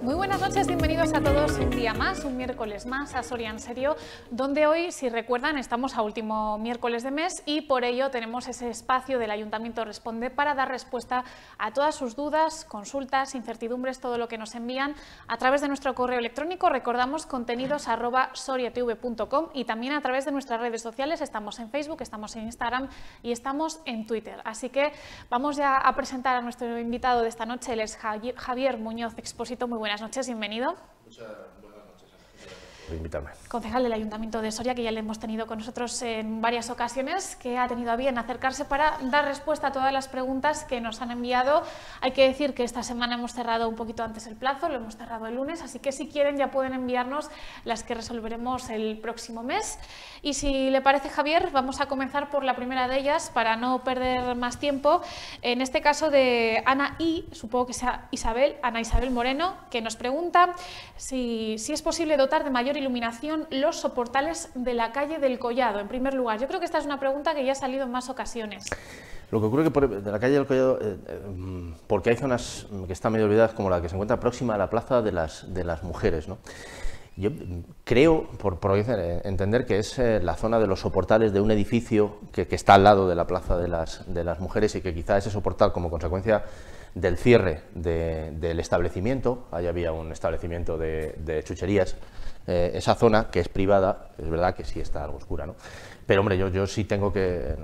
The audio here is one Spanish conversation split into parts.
Muy buenas noches, bienvenidos a todos un día más, un miércoles más a Soria en Serio, donde hoy, si recuerdan, estamos a último miércoles de mes y por ello tenemos ese espacio del Ayuntamiento Responde para dar respuesta a todas sus dudas, consultas, incertidumbres, todo lo que nos envían a través de nuestro correo electrónico, recordamos contenidos@soriatv.com, y también a través de nuestras redes sociales. Estamos en Facebook, estamos en Instagram y estamos en Twitter. Así que vamos ya a presentar a nuestro invitado de esta noche, él es Javier Muñoz Expósito. Muy buenas noches, bienvenido. Muchas buenas noches, por invitarme. Concejal del Ayuntamiento de Soria, que ya le hemos tenido con nosotros en varias ocasiones, que ha tenido a bien acercarse para dar respuesta a todas las preguntas que nos han enviado. Hay que decir que esta semana hemos cerrado un poquito antes el plazo, lo hemos cerrado el lunes, así que si quieren ya pueden enviarnos las que resolveremos el próximo mes. Y si le parece, Javier, vamos a comenzar por la primera de ellas para no perder más tiempo. En este caso de Ana I, supongo que sea Ana Isabel Moreno, que nos pregunta si es posible dotar de mayor iluminación los soportales de la calle del Collado. En primer lugar, yo creo que esta es una pregunta que ya ha salido en más ocasiones. Lo que ocurre es que de la calle del Collado, porque hay zonas que están medio olvidadas, como la que se encuentra próxima a la Plaza de las Mujeres, ¿no? Yo creo, por entender, que es la zona de los soportales de un edificio que está al lado de la Plaza de las Mujeres, y que quizá ese soportal, como consecuencia del cierre del establecimiento, ahí había un establecimiento de chucherías, esa zona, que es privada, es verdad que sí está algo oscura, ¿no? Pero hombre, yo sí tengo que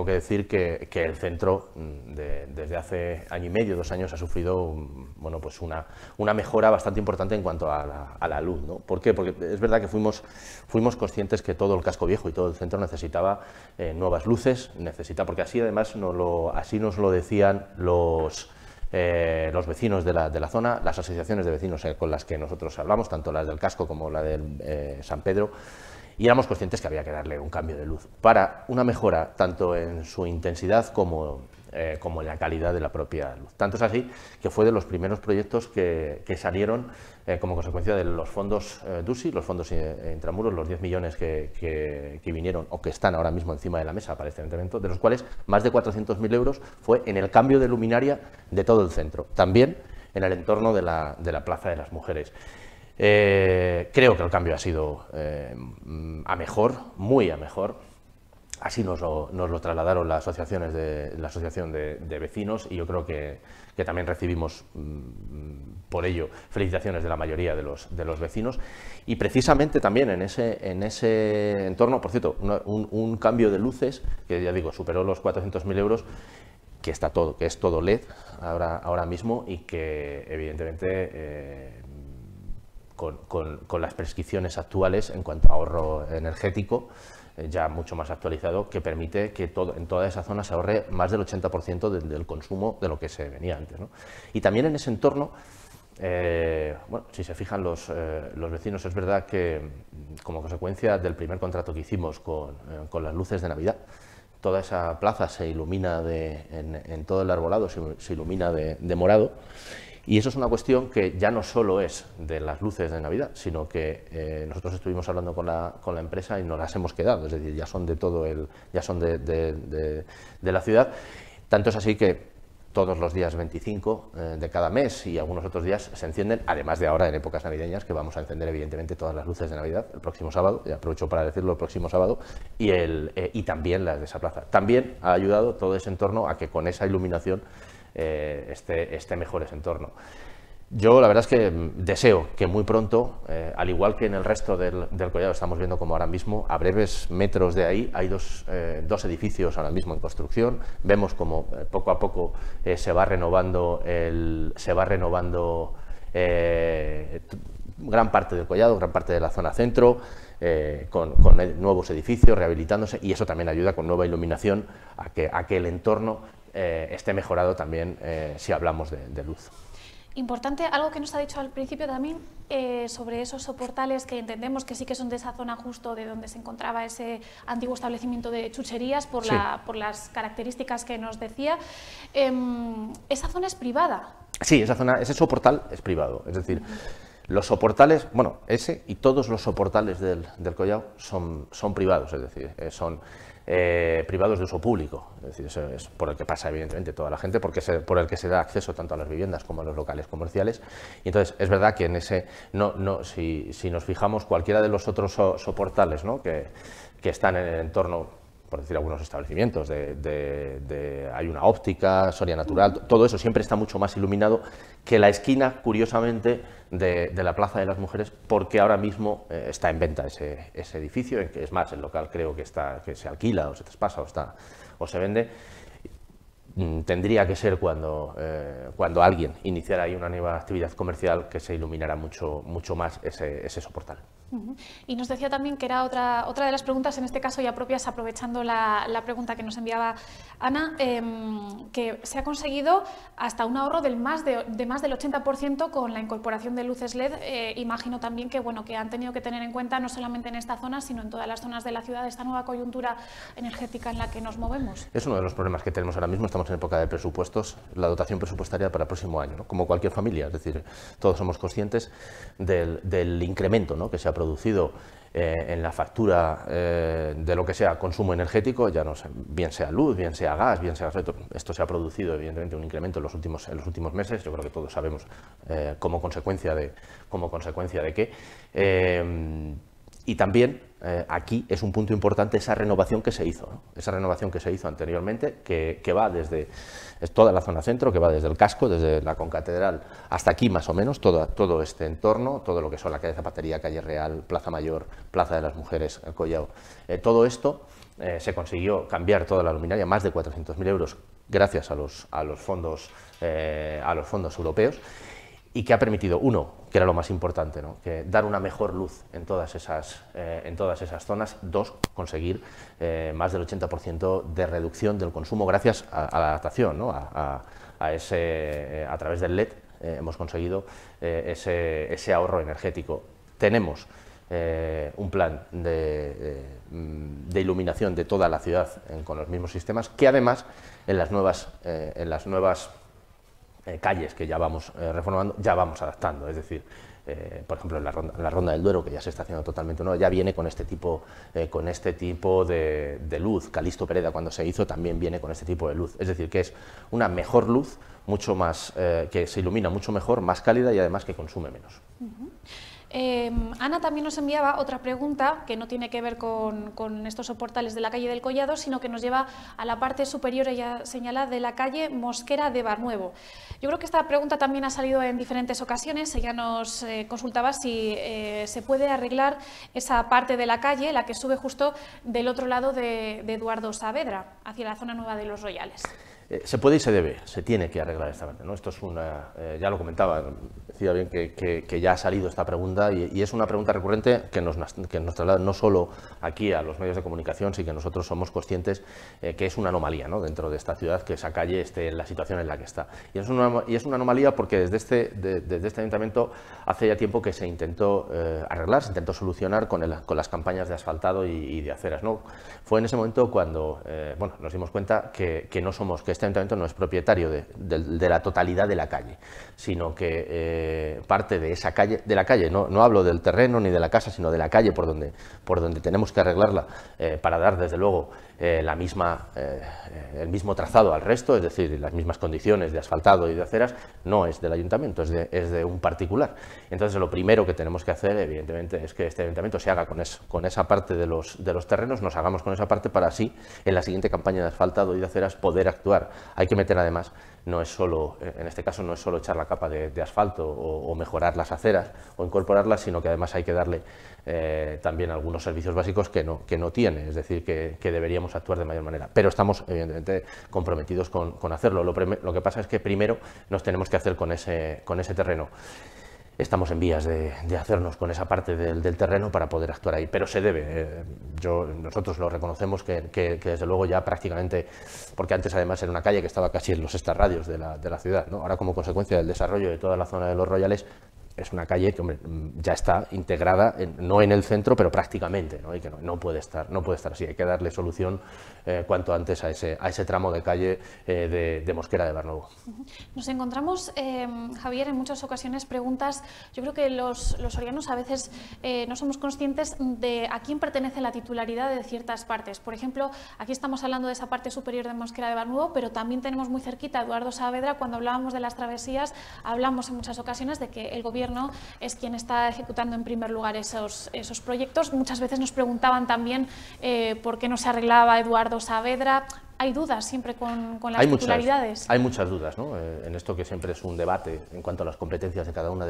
decir que el centro desde hace año y medio, 2 años, ha sufrido pues una mejora bastante importante en cuanto a la luz, ¿no? ¿Por qué? Porque es verdad que fuimos conscientes que todo el casco viejo y todo el centro necesitaba nuevas luces, porque así además nos lo decían los vecinos de la zona, las asociaciones de vecinos con las que nosotros hablamos, tanto las del casco como la del San Pedro, y éramos conscientes que había que darle un cambio de luz para una mejora tanto en su intensidad como en la calidad de la propia luz. Tanto es así que fue de los primeros proyectos que salieron como consecuencia de los fondos DUSI, los fondos intramuros, los 10 millones que vinieron o que están ahora mismo encima de la mesa para este ayuntamiento, de los cuales más de 400.000 euros fue en el cambio de luminaria de todo el centro, también en el entorno de la Plaza de las Mujeres. Creo que el cambio ha sido a mejor, muy a mejor. Así nos lo trasladaron la asociación de vecinos, y yo creo que también recibimos por ello felicitaciones de la mayoría de los vecinos. Y precisamente también en ese entorno, por cierto, un cambio de luces que, ya digo, superó los 400.000 euros, que es todo LED ahora mismo, y que evidentemente con las prescripciones actuales en cuanto a ahorro energético, ya mucho más actualizado, que permite que en toda esa zona se ahorre más del 80% del consumo de lo que se venía antes, ¿no? Y también en ese entorno, si se fijan los vecinos, es verdad que como consecuencia del primer contrato que hicimos con las luces de Navidad, toda esa plaza se ilumina en todo el arbolado, se ilumina de morado. Y eso es una cuestión que ya no solo es de las luces de Navidad, sino que nosotros estuvimos hablando con la empresa y nos las hemos quedado, es decir, ya son de la ciudad. Tanto es así que todos los días 25 de cada mes y algunos otros días se encienden, además de ahora en épocas navideñas, que vamos a encender evidentemente todas las luces de Navidad el próximo sábado, y aprovecho para decirlo, el próximo sábado, y también las de esa plaza. También ha ayudado todo ese entorno a que con esa iluminación esté mejor ese entorno. Yo la verdad es que deseo que muy pronto, al igual que en el resto del Collado, estamos viendo como ahora mismo, a breves metros de ahí, hay dos edificios ahora mismo en construcción. Vemos como poco a poco se va renovando gran parte del Collado, gran parte de la zona centro, con nuevos edificios rehabilitándose, y eso también ayuda con nueva iluminación a que el entorno esté mejorado también si hablamos de luz. Importante, algo que nos ha dicho al principio también, sobre esos soportales que entendemos que sí que son de esa zona justo de donde se encontraba ese antiguo establecimiento de chucherías, por las características que nos decía. ¿Esa zona es privada? Sí, ese soportal es privado, es decir, los soportales, ese y todos los soportales del Collado son privados, es decir, son privados de uso público, es decir, eso es por el que pasa evidentemente toda la gente, porque es por el que se da acceso tanto a las viviendas como a los locales comerciales. Y entonces es verdad que en ese, si nos fijamos, cualquiera de los otros soportales, ¿no?, que están en el entorno, por decir algunos establecimientos, hay una óptica, Soria Natural, todo eso siempre está mucho más iluminado que la esquina, curiosamente, de la Plaza de las Mujeres, porque ahora mismo está en venta ese edificio, que es más, el local creo que se alquila o se traspasa o se vende. Tendría que ser cuando alguien iniciara ahí una nueva actividad comercial que se iluminara mucho más ese soportal. Y nos decía también que era otra de las preguntas, en este caso ya propias, aprovechando la pregunta que nos enviaba Ana, que se ha conseguido hasta un ahorro de más del 80% con la incorporación de luces LED. Imagino también que, bueno, que han tenido que tener en cuenta no solamente en esta zona, sino en todas las zonas de la ciudad, esta nueva coyuntura energética en la que nos movemos. Es uno de los problemas que tenemos ahora mismo. Estamos en época de presupuestos, la dotación presupuestaria para el próximo año, ¿no?, como cualquier familia, es decir, todos somos conscientes del incremento, ¿no?, que se ha producido en la factura de lo que sea consumo energético, ya no sé, bien sea luz, bien sea gas, bien sea esto se ha producido evidentemente un incremento en los últimos meses. Yo creo que todos sabemos como consecuencia de qué. Y también aquí es un punto importante esa renovación que se hizo, ¿no?, esa renovación que se hizo anteriormente, que va desde toda la zona centro, que va desde el casco, desde la Concatedral hasta aquí más o menos, todo este entorno, todo lo que son la calle Zapatería, calle Real, Plaza Mayor, Plaza de las Mujeres, el Collao. Todo esto se consiguió cambiar toda la luminaria, más de 400.000 euros, gracias a los fondos europeos. Y que ha permitido, uno, que era lo más importante, ¿no?, que dar una mejor luz en todas esas zonas. Dos, conseguir más del 80% de reducción del consumo gracias a la adaptación, ¿no?, a través del LED hemos conseguido ese ahorro energético. Tenemos un plan de iluminación de toda la ciudad con los mismos sistemas, que además en las nuevas calles que ya vamos reformando, ya vamos adaptando. Es decir, por ejemplo, en la Ronda del Duero, que ya se está haciendo totalmente nueva, ya viene con este tipo de luz. Calixto Pereda, cuando se hizo, también viene con este tipo de luz. Es decir, que es una mejor luz, mucho más, que se ilumina mucho mejor, más cálida y además que consume menos. Ana también nos enviaba otra pregunta que no tiene que ver con estos soportales de la calle del Collado, sino que nos lleva a la parte superior, ella señala, de la calle Mosquera de Barnuevo. Yo creo que esta pregunta también ha salido en diferentes ocasiones. Ella nos consultaba si se puede arreglar esa parte de la calle, la que sube justo del otro lado de Eduardo Saavedra, hacia la zona nueva de Los Royales. Se puede y se debe, se tiene que arreglar esta parte, ¿no? Esto es ya lo comentaba, decía bien que ya ha salido esta pregunta y es una pregunta recurrente que nos traslada no solo aquí a los medios de comunicación, sino que nosotros somos conscientes que es una anomalía, ¿no?, dentro de esta ciudad, que esa calle esté en la situación en la que está. Y es una anomalía porque desde este ayuntamiento hace ya tiempo que se intentó arreglar, se intentó solucionar con las campañas de asfaltado y de aceras, ¿no? Fue en ese momento cuando bueno, nos dimos cuenta que este ayuntamiento no es propietario de la totalidad de la calle, sino que parte de esa calle, no hablo del terreno ni de la casa, sino de la calle por donde tenemos que arreglarla para dar desde luego el mismo trazado al resto, es decir, las mismas condiciones de asfaltado y de aceras, no es del ayuntamiento, es de un particular. Entonces lo primero que tenemos que hacer, evidentemente, es que este ayuntamiento se haga con esa parte de los terrenos, nos hagamos con esa parte para así, en la siguiente campaña de asfaltado y de aceras, poder actuar. Hay que meter además, no es solo, en este caso no es solo echar la capa de asfalto o mejorar las aceras o incorporarlas, sino que además hay que darle también algunos servicios básicos que no tiene, es decir, que deberíamos actuar de mayor manera. Pero estamos evidentemente comprometidos con hacerlo. Lo que pasa es que primero nos tenemos que hacer con ese terreno. Estamos en vías de hacernos con esa parte del terreno para poder actuar ahí, pero se debe. Nosotros lo reconocemos que desde luego ya prácticamente, porque antes además era una calle que estaba casi en los extrarradios de la ciudad, ¿no? Ahora, como consecuencia del desarrollo de toda la zona de Los Royales, es una calle que, hombre, ya está integrada, no en el centro, pero prácticamente, ¿no? Y que no puede estar así. Hay que darle solución cuanto antes a ese tramo de calle de Mosquera de Barnuevo. Nos encontramos, Javier, en muchas ocasiones preguntas. Yo creo que los sorianos a veces no somos conscientes de a quién pertenece la titularidad de ciertas partes. Por ejemplo, aquí estamos hablando de esa parte superior de Mosquera de Barnuevo, pero también tenemos muy cerquita a Eduardo Saavedra. Cuando hablábamos de las travesías, hablamos en muchas ocasiones de que el Gobierno es quien está ejecutando en primer lugar esos proyectos. Muchas veces nos preguntaban también por qué no se arreglaba Eduardo Saavedra. ¿Hay dudas siempre con las titularidades? Hay muchas dudas, ¿no? En esto que siempre es un debate en cuanto a las competencias de cada una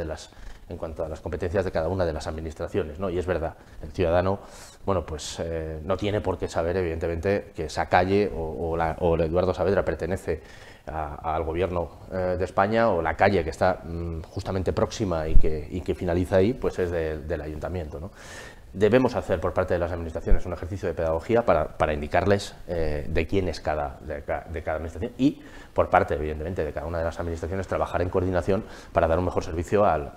de las administraciones, ¿no? Y es verdad, el ciudadano, bueno, pues no tiene por qué saber, evidentemente, que esa calle o Eduardo Saavedra pertenece al Gobierno de España, o la calle que está justamente próxima y que finaliza ahí, pues es del Ayuntamiento, ¿no? Debemos hacer por parte de las administraciones un ejercicio de pedagogía para indicarles de quién es de cada administración, y por parte, evidentemente, de cada una de las administraciones trabajar en coordinación para dar un mejor servicio al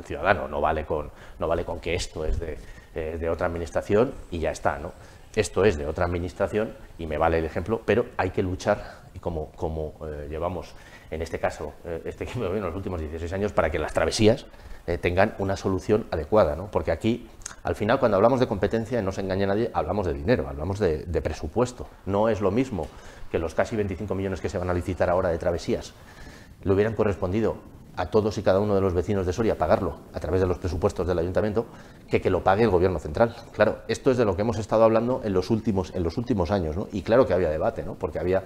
ciudadano. No vale con que esto es de otra administración y ya está, ¿no? Esto es de otra administración y me vale el ejemplo, pero hay que luchar, y como llevamos en este caso este equipo de gobierno en los últimos 16 años, para que las travesías tengan una solución adecuada, ¿no? Porque aquí, al final, cuando hablamos de competencia, no se engañe a nadie, hablamos de dinero, hablamos de presupuesto. No es lo mismo que los casi 25 millones que se van a licitar ahora de travesías le hubieran correspondido a todos y cada uno de los vecinos de Soria pagarlo a través de los presupuestos del Ayuntamiento, que lo pague el Gobierno central. Claro, esto es de lo que hemos estado hablando en los últimos años, ¿no? Y claro que había debate, ¿no? Porque había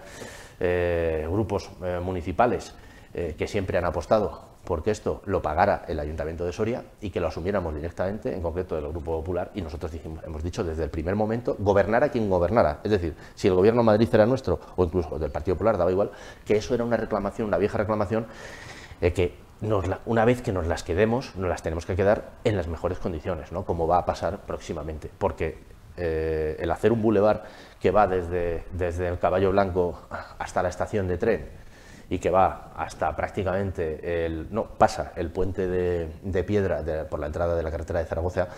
grupos municipales que siempre han apostado porque esto lo pagara el Ayuntamiento de Soria y que lo asumiéramos directamente, en concreto del Grupo Popular, y nosotros hemos dicho desde el primer momento, gobernara quien gobernara, es decir, si el Gobierno de Madrid era nuestro, o incluso del Partido Popular, daba igual, que eso era una reclamación, una vieja reclamación, que una vez que nos las quedemos, nos las tenemos que quedar en las mejores condiciones, ¿no? Como va a pasar próximamente, porque el hacer un bulevar que va desde el Caballo Blanco hasta la estación de tren, y que va hasta prácticamente pasa el puente de piedra por la entrada de la carretera de Zaragoza,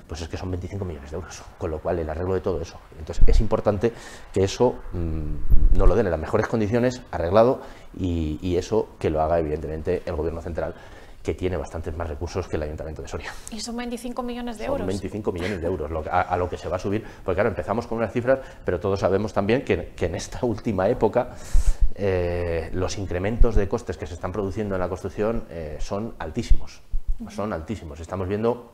pues es que son 25 millones de euros, con lo cual el arreglo de todo eso. Entonces es importante que eso nos lo den en las mejores condiciones, arreglado, y eso que lo haga evidentemente el Gobierno central, que tiene bastantes más recursos que el Ayuntamiento de Soria. Y son 25 millones de euros. Son 25 millones de euros a lo que se va a subir, porque claro, empezamos con unas cifras, pero todos sabemos también que en esta última época los incrementos de costes que se están produciendo en la construcción son altísimos, Estamos viendo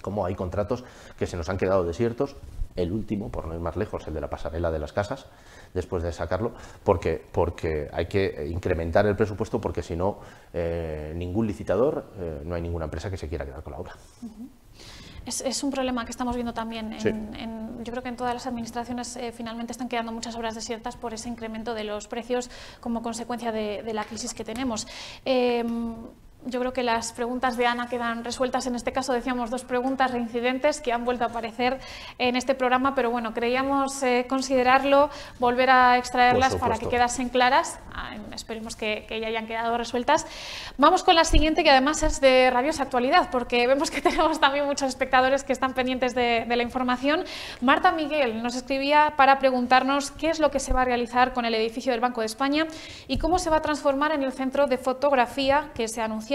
cómo hay contratos que se nos han quedado desiertos. El último, por no ir más lejos, el de la pasarela de las casas, después de sacarlo, porque hay que incrementar el presupuesto, porque si no, ningún licitador, no hay ninguna empresa que se quiera quedar con la obra. Es un problema que estamos viendo también. Sí. Yo creo que en todas las administraciones finalmente están quedando muchas obras desiertas por ese incremento de los precios como consecuencia de la crisis que tenemos. Yo creo que las preguntas de Ana quedan resueltas. En este caso decíamos 2 preguntas reincidentes que han vuelto a aparecer en este programa, pero bueno, creíamos considerarlo, volver a extraerlas para que quedasen claras. Esperemos que ya hayan quedado resueltas. Vamos con la siguiente, que además es de rabiosa actualidad, porque vemos que tenemos también muchos espectadores que están pendientes de la información. Marta Miguel nos escribía para preguntarnos qué es lo que se va a realizar con el edificio del Banco de España y cómo se va a transformar en el centro de fotografía que se ha anunciado.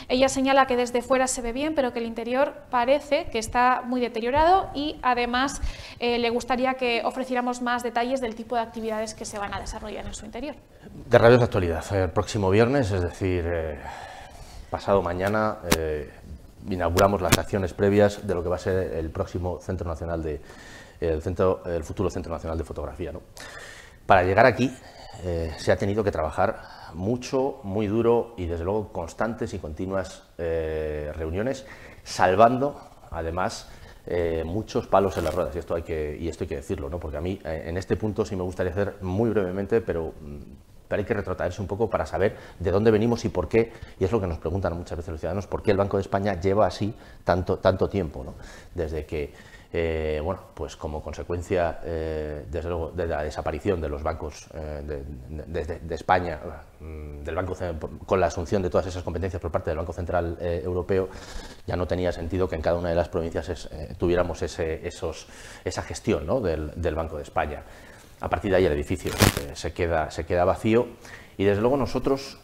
Ella señala que desde fuera se ve bien, pero que el interior parece que está muy deteriorado, y además le gustaría que ofreciéramos más detalles del tipo de actividades que se van a desarrollar en su interior. De rabiosa actualidad. El próximo viernes, es decir, pasado mañana, inauguramos las acciones previas de lo que va a ser el próximo Centro Nacional el futuro Centro Nacional de Fotografía, ¿no? Para llegar aquí se ha tenido que trabajar mucho, muy duro, y desde luego constantes y continuas reuniones, salvando además muchos palos en las ruedas, y esto hay que decirlo, ¿no? Porque a mí en este punto sí me gustaría hacer muy brevemente, pero hay que retrotraerse un poco para saber de dónde venimos y por qué, y es lo que nos preguntan muchas veces los ciudadanos, por qué el Banco de España lleva así tanto tiempo, ¿no? Desde que bueno, pues como consecuencia, desde luego, de la desaparición de los bancos de España, del Banco, con la asunción de todas esas competencias por parte del Banco Central Europeo, ya no tenía sentido que en cada una de las provincias tuviéramos esa gestión, ¿no?, del Banco de España. A partir de ahí el edificio se queda vacío. Y desde luego nosotros,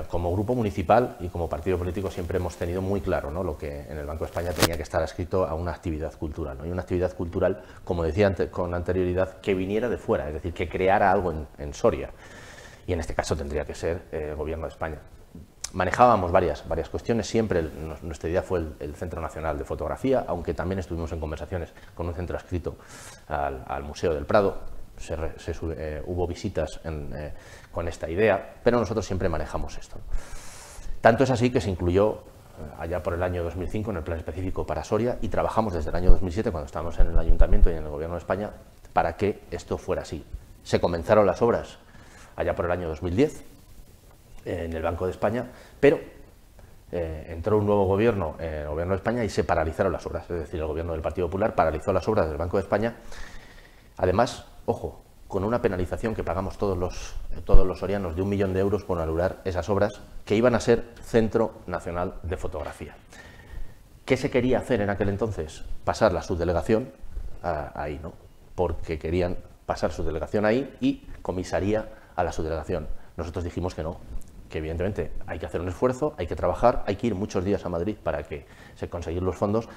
como grupo municipal y como partido político, siempre hemos tenido muy claro, ¿no?, lo que en el Banco de España tenía que estar adscrito a una actividad cultural, ¿no? Y una actividad cultural, como decía con anterioridad, que viniera de fuera, es decir, que creara algo en Soria. Y en este caso tendría que ser el Gobierno de España. Manejábamos varias cuestiones, siempre nuestra idea fue el Centro Nacional de Fotografía, aunque también estuvimos en conversaciones con un centro adscrito al Museo del Prado. Hubo visitas con esta idea, pero nosotros siempre manejamos esto. Tanto es así que se incluyó allá por el año 2005 en el plan específico para Soria, y trabajamos desde el año 2007, cuando estábamos en el Ayuntamiento y en el Gobierno de España, para que esto fuera así. Se comenzaron las obras allá por el año 2010 en el Banco de España, pero entró un nuevo gobierno, el Gobierno de España, y se paralizaron las obras. Es decir, el Gobierno del Partido Popular paralizó las obras del Banco de España. Además, ojo, con una penalización que pagamos todos los sorianos de 1 millón de euros por anular esas obras que iban a ser Centro Nacional de Fotografía. ¿Qué se quería hacer en aquel entonces? Pasar la subdelegación ahí, ¿no? Porque querían pasar su delegación ahí y comisaría a la subdelegación. Nosotros dijimos que no, que evidentemente hay que hacer un esfuerzo, hay que trabajar, hay que ir muchos días a Madrid para que se consigan los fondos.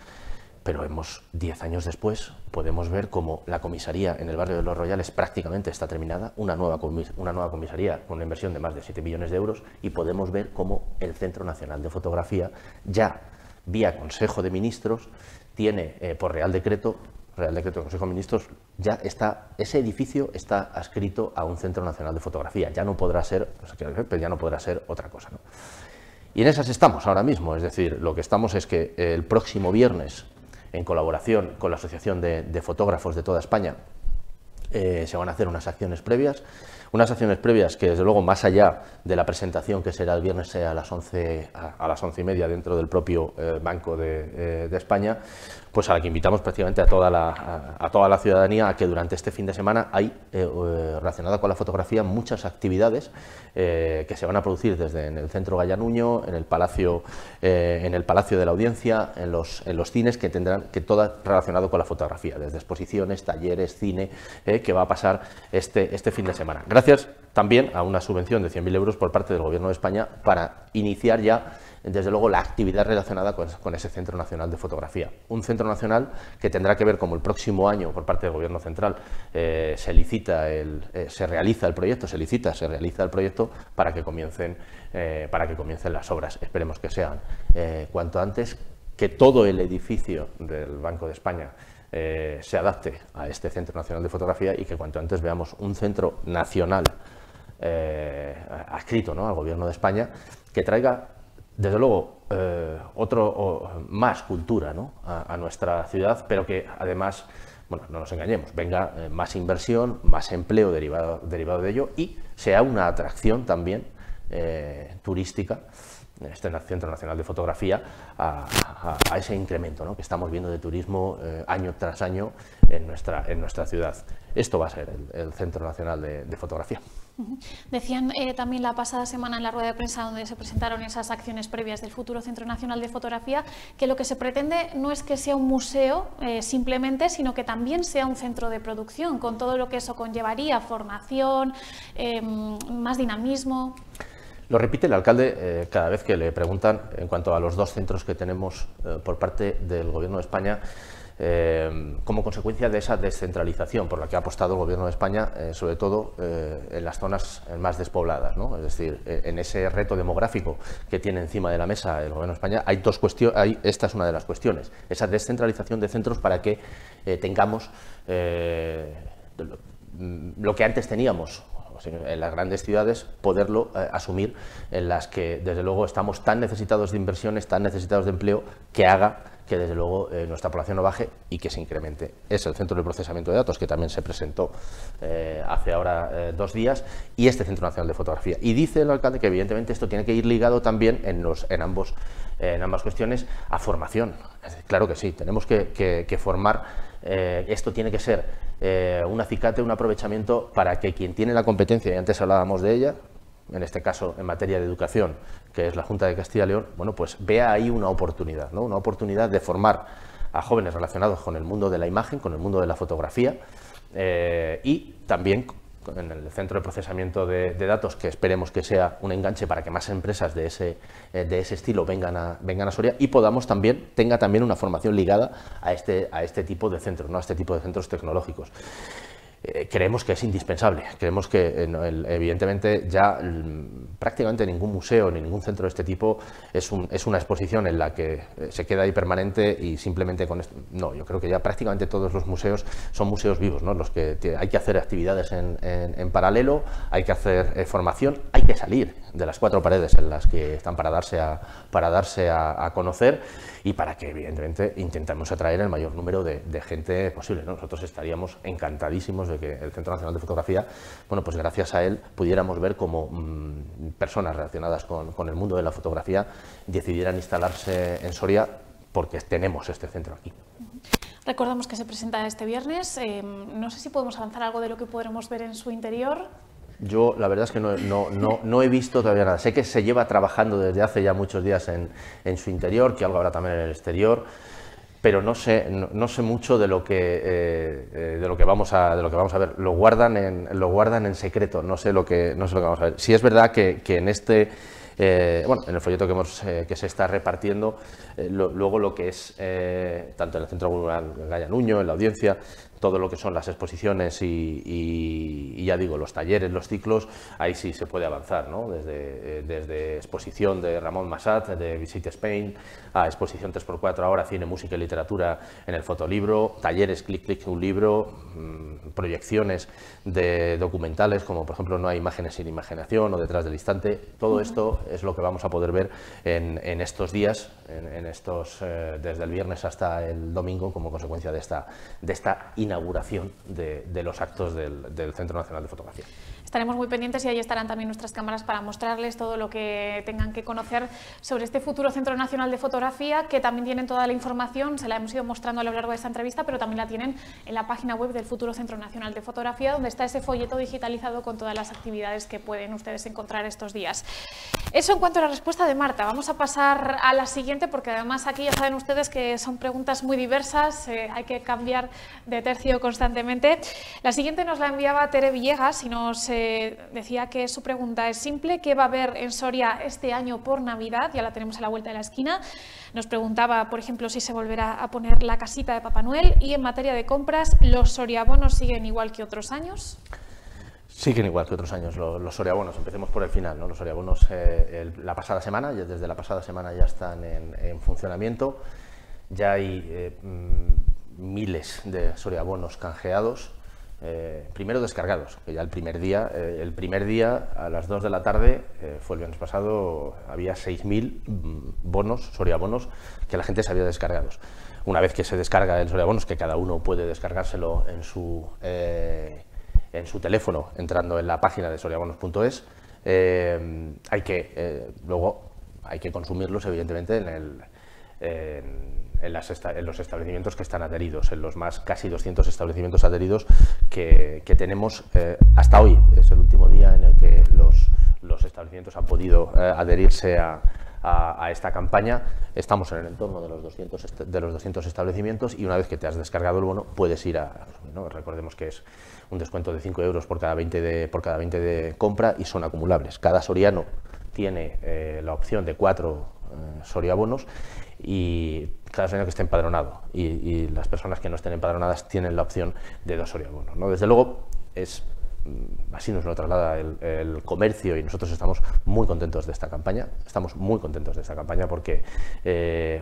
Pero 10 años después, podemos ver cómo la comisaría en el barrio de Los Royales prácticamente está terminada, una nueva comisaría con una inversión de más de 7 millones de euros, y podemos ver cómo el Centro Nacional de Fotografía, ya vía Consejo de Ministros, tiene por Real Decreto del Consejo de Ministros, ya está, ese edificio está adscrito a un Centro Nacional de Fotografía. Ya no podrá ser, ya no podrá ser otra cosa, ¿no? Y en esas estamos ahora mismo, es decir, lo que estamos es que el próximo viernes, en colaboración con la Asociación de Fotógrafos de toda España, se van a hacer unas acciones previas que, desde luego, más allá de la presentación, que será el viernes a las 11:30 dentro del propio Banco de España, pues a la que invitamos prácticamente a toda la ciudadanía a que durante este fin de semana hay, relacionada con la fotografía, muchas actividades que se van a producir desde en el Centro Gallanuño, en el Palacio de la Audiencia, en los cines, que tendrán todo relacionado con la fotografía, desde exposiciones, talleres, cine, que va a pasar este fin de semana. Gracias también a una subvención de 100.000 euros por parte del Gobierno de España para iniciar ya, desde luego, la actividad relacionada con ese Centro Nacional de Fotografía. Un centro nacional que tendrá que ver, como el próximo año por parte del Gobierno Central se realiza el proyecto para que comiencen las obras. Esperemos que sean cuanto antes, que todo el edificio del Banco de España se adapte a este Centro Nacional de Fotografía, y que cuanto antes veamos un centro nacional adscrito, ¿no?, al Gobierno de España, que traiga, desde luego, más cultura, ¿no?, a nuestra ciudad, pero que además, bueno, no nos engañemos, venga más inversión, más empleo derivado de ello, y sea una atracción también turística, este Centro Nacional de Fotografía, a ese incremento, ¿no?, que estamos viendo de turismo año tras año en nuestra ciudad. Esto va a ser el Centro Nacional de Fotografía. Decían también la pasada semana en la rueda de prensa, donde se presentaron esas acciones previas del futuro Centro Nacional de Fotografía, que lo que se pretende no es que sea un museo simplemente, sino que también sea un centro de producción, con todo lo que eso conllevaría: formación, más dinamismo. Lo repite el alcalde cada vez que le preguntan en cuanto a los 2 centros que tenemos por parte del Gobierno de España, como consecuencia de esa descentralización por la que ha apostado el Gobierno de España, sobre todo en las zonas más despobladas, ¿no? Es decir, en ese reto demográfico que tiene encima de la mesa el Gobierno de España, hay dos cuestiones. Esta es una de las cuestiones, esa descentralización de centros para que tengamos lo que antes teníamos en las grandes ciudades, poderlo asumir en las que, desde luego, estamos tan necesitados de inversiones, tan necesitados de empleo, que haga que, desde luego, nuestra población no baje y que se incremente. Es el Centro de Procesamiento de Datos, que también se presentó hace ahora 2 días, y este Centro Nacional de Fotografía. Y dice el alcalde que, evidentemente, esto tiene que ir ligado también en ambas cuestiones a formación. Claro que sí, tenemos que formar esto tiene que ser un acicate, un aprovechamiento para que quien tiene la competencia, y antes hablábamos de ella, en este caso en materia de educación, que es la Junta de Castilla y León, bueno, pues vea ahí una oportunidad, ¿no? Una oportunidad de formar a jóvenes relacionados con el mundo de la imagen, con el mundo de la fotografía, y también en el centro de procesamiento de datos, que esperemos que sea un enganche para que más empresas de ese estilo vengan a Soria, y tenga también una formación ligada a este tipo de centros, ¿no? A este tipo de centros tecnológicos. Creemos que es indispensable, creemos que evidentemente ya prácticamente ningún museo ni ningún centro de este tipo es una exposición en la que se queda ahí permanente y simplemente con esto. No, yo creo que ya prácticamente todos los museos son museos vivos, ¿no? Los que hay que hacer actividades en paralelo, hay que hacer formación, hay que salir de las cuatro paredes en las que están para darse a conocer, y para que evidentemente intentemos atraer el mayor número de gente posible, ¿no? Nosotros estaríamos encantadísimos de que el Centro Nacional de Fotografía, bueno, pues gracias a él pudiéramos ver cómo personas relacionadas con el mundo de la fotografía decidieran instalarse en Soria, porque tenemos este centro aquí. Recordamos que se presenta este viernes. No sé si podemos avanzar algo de lo que podremos ver en su interior. Yo la verdad es que no he visto todavía nada. Sé que se lleva trabajando desde hace ya muchos días en su interior, que algo habrá también en el exterior, pero no sé mucho de lo que vamos a ver. Lo guardan en secreto. No sé lo que vamos a ver. Sí es verdad que en en el folleto que se está repartiendo, luego lo que es tanto en el Centro Cultural Gaya Nuño, en la audiencia, todo lo que son las exposiciones y ya digo, los talleres, los ciclos, ahí sí se puede avanzar, ¿no? Desde exposición de Ramón Massat, de Visit Spain, a exposición 3×4 ahora, cine, música y literatura en el fotolibro, talleres Clic Clic un libro, proyecciones de documentales como por ejemplo No hay imágenes sin imaginación o Detrás del instante. Todo esto es lo que vamos a poder ver en estos días, desde el viernes hasta el domingo, como consecuencia de esta inauguración de los actos del Centro Nacional de Fotografía. Estaremos muy pendientes y ahí estarán también nuestras cámaras para mostrarles todo lo que tengan que conocer sobre este futuro Centro Nacional de Fotografía, que también tienen toda la información, se la hemos ido mostrando a lo largo de esta entrevista, pero también la tienen en la página web del futuro Centro Nacional de Fotografía, donde está ese folleto digitalizado con todas las actividades que pueden ustedes encontrar estos días. Eso en cuanto a la respuesta de Marta. Vamos a pasar a la siguiente, porque además aquí ya saben ustedes que son preguntas muy diversas, hay que cambiar de tercio constantemente. La siguiente nos la enviaba Tere Villegas y nos decía que su pregunta es simple: ¿qué va a haber en Soria este año por Navidad? Ya la tenemos a la vuelta de la esquina. Nos preguntaba, por ejemplo, si se volverá a poner la casita de Papá Noel, y en materia de compras, ¿los soriabonos siguen igual que otros años? Siguen igual que otros años los soriabonos. Empecemos por el final, ¿no? Los soriabonos la pasada semana, desde la pasada semana ya están en funcionamiento. Ya hay miles de soriabonos canjeados. Primero descargados, que ya el primer día a las 2 de la tarde, fue el viernes pasado, había 6.000 soriabonos que la gente se había descargados. Una vez que se descarga el soriabonos, que cada uno puede descargárselo en su teléfono entrando en la página de soriabonos.es, luego hay que consumirlos evidentemente en los establecimientos que están adheridos, en los casi 200 establecimientos adheridos que tenemos hasta hoy. Es el último día en el que los establecimientos han podido adherirse a esta campaña. Estamos en el entorno de los 200 establecimientos, y una vez que te has descargado el bono puedes ir ¿no? Recordemos que es un descuento de 5 euros por cada 20 de compra, y son acumulables. Cada soriano tiene la opción de 4 soriabonos, y cada soriano que esté empadronado, y las personas que no estén empadronadas tienen la opción de 2 soriabonos, ¿no? Desde luego así nos lo traslada el comercio, y nosotros estamos muy contentos de esta campaña. Porque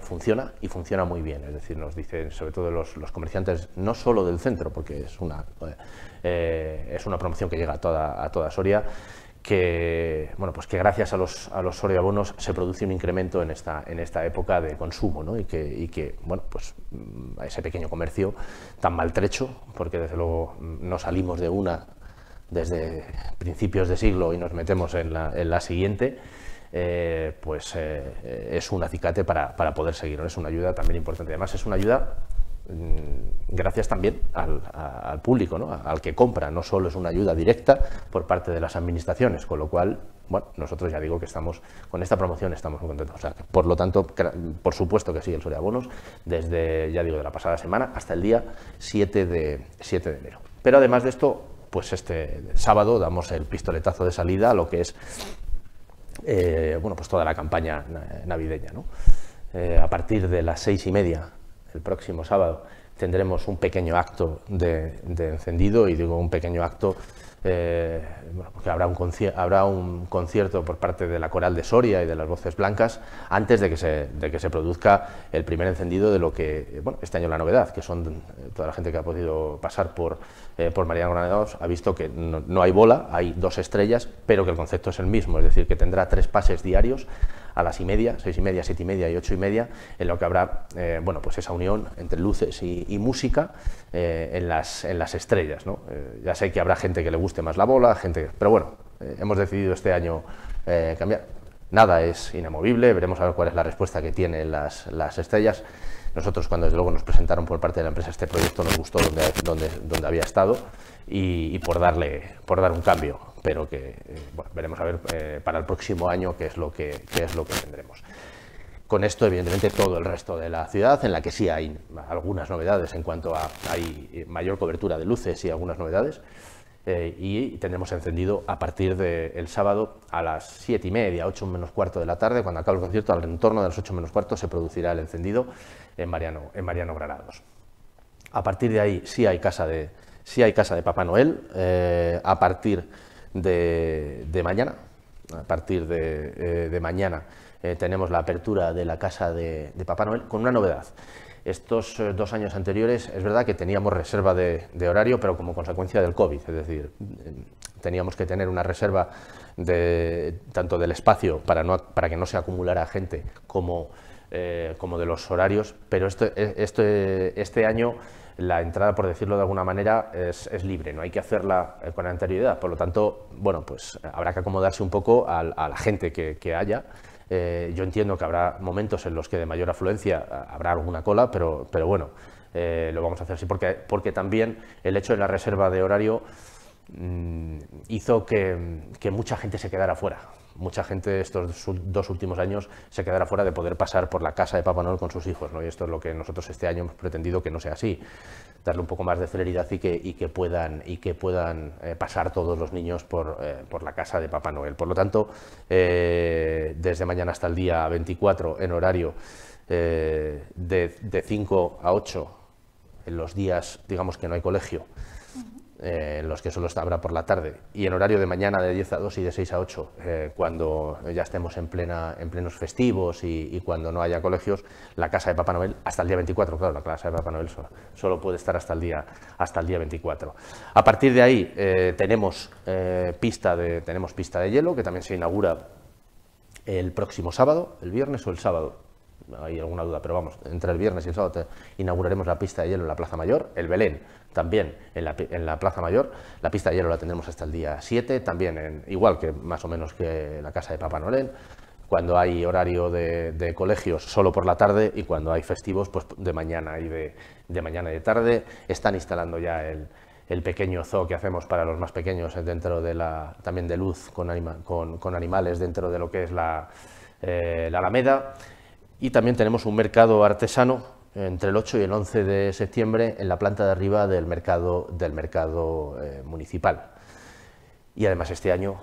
funciona, y funciona muy bien. Es decir, nos dicen, sobre todo los comerciantes, no solo del centro, porque es una promoción que llega a toda Soria, que gracias a los soriabonos se produce un incremento en esta época de consumo, ¿no? y que a ese pequeño comercio tan maltrecho, porque desde luego no salimos de una desde principios de siglo y nos metemos en la siguiente, es un acicate para poder seguir, ¿no? Es una ayuda también importante. Además, es una ayuda gracias también al público, ¿no? Al que compra. No solo es una ayuda directa por parte de las administraciones, con lo cual, bueno, nosotros ya digo que estamos con esta promoción, estamos muy contentos. O sea, por lo tanto, por supuesto que sigue el Soria Bonos desde, ya digo, de la pasada semana hasta el día 7 de enero. Pero además de esto, pues este sábado damos el pistoletazo de salida a lo que es bueno, pues toda la campaña navideña, ¿no? A partir de las 6:30 el próximo sábado tendremos un pequeño acto de encendido, y digo un pequeño acto bueno, porque habrá un concierto por parte de la Coral de Soria y de las Voces Blancas antes de que se produzca el primer encendido de lo que, bueno, este año la novedad, que son toda la gente que ha podido pasar por Mariano Granados ha visto que no hay bola, hay 2 estrellas, pero que el concepto es el mismo, es decir, que tendrá 3 pases diarios a las 6:30, 6:30, 7:30 y 8:30, en lo que habrá bueno, pues esa unión entre luces y música en las estrellas, ¿no? Ya sé que habrá gente que le guste más la bola, pero bueno, hemos decidido este año cambiar. Nada es inamovible, veremos a ver cuál es la respuesta que tienen las estrellas. Nosotros, cuando desde luego nos presentaron por parte de la empresa este proyecto, nos gustó donde había estado, y por dar un cambio, pero que bueno, veremos a ver para el próximo año qué es lo que tendremos. Con esto, evidentemente, todo el resto de la ciudad, en la que sí hay algunas novedades en cuanto a hay mayor cobertura de luces y algunas novedades, y tendremos encendido a partir del sábado a las 7:30, 8 menos cuarto de la tarde, cuando acabe el concierto, al retorno de las 8 menos cuarto, se producirá el encendido en Mariano Granados. A partir de ahí sí hay casa de Papá Noel, a partir de mañana. A partir de mañana tenemos la apertura de la casa de Papá Noel, con una novedad. Estos 2 años anteriores es verdad que teníamos reserva de horario, pero como consecuencia del COVID, es decir, teníamos que tener una reserva tanto del espacio para que no se acumulara gente como de los horarios, pero este año la entrada, por decirlo de alguna manera, es libre, no hay que hacerla con anterioridad, por lo tanto, bueno, pues habrá que acomodarse un poco a la gente que haya. Yo entiendo que habrá momentos en los que de mayor afluencia habrá alguna cola, pero bueno, lo vamos a hacer así, porque también el hecho de la reserva de horario hizo que mucha gente se quedara fuera. Mucha gente estos 2 últimos años se quedará fuera de poder pasar por la casa de Papá Noel con sus hijos, ¿no? Y esto es lo que nosotros este año hemos pretendido que no sea así, darle un poco más de celeridad y que puedan pasar todos los niños por la casa de Papá Noel. Por lo tanto, desde mañana hasta el día 24 en horario de 5 a 8, en los días, digamos, que no hay colegio, en los que solo habrá por la tarde, y en horario de mañana de 10 a 2 y de 6 a 8, cuando ya estemos en plenos festivos y cuando no haya colegios, la casa de Papá Noel hasta el día 24, claro, la casa de Papá Noel solo puede estar hasta el día 24. A partir de ahí tenemos pista de hielo, que también se inaugura el próximo sábado, el viernes o el sábado. Hay alguna duda, pero vamos, entre el viernes y el sábado inauguraremos la pista de hielo en la Plaza Mayor, el Belén también en la Plaza Mayor. La pista de hielo la tendremos hasta el día 7, también igual que más o menos que la casa de Papá Noel. Cuando hay horario de colegios, solo por la tarde, y cuando hay festivos, pues de mañana y de tarde. Están instalando ya el pequeño zoo que hacemos para los más pequeños, dentro también de luz con animales, dentro de lo que es la Alameda. Y también tenemos un mercado artesano entre el 8 y el 11 de septiembre en la planta de arriba del mercado municipal. Y además este año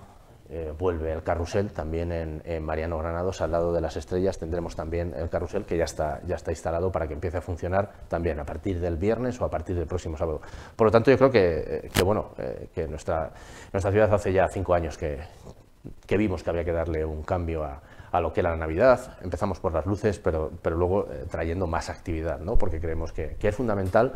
vuelve el carrusel también en Mariano Granados, al lado de las estrellas. Tendremos también el carrusel, que ya está instalado para que empiece a funcionar también a partir del viernes o a partir del próximo sábado. Por lo tanto, yo creo que nuestra ciudad hace ya 5 años que vimos que había que darle un cambio a lo que era la Navidad. Empezamos por las luces, pero luego trayendo más actividad, ¿no? Porque creemos que es fundamental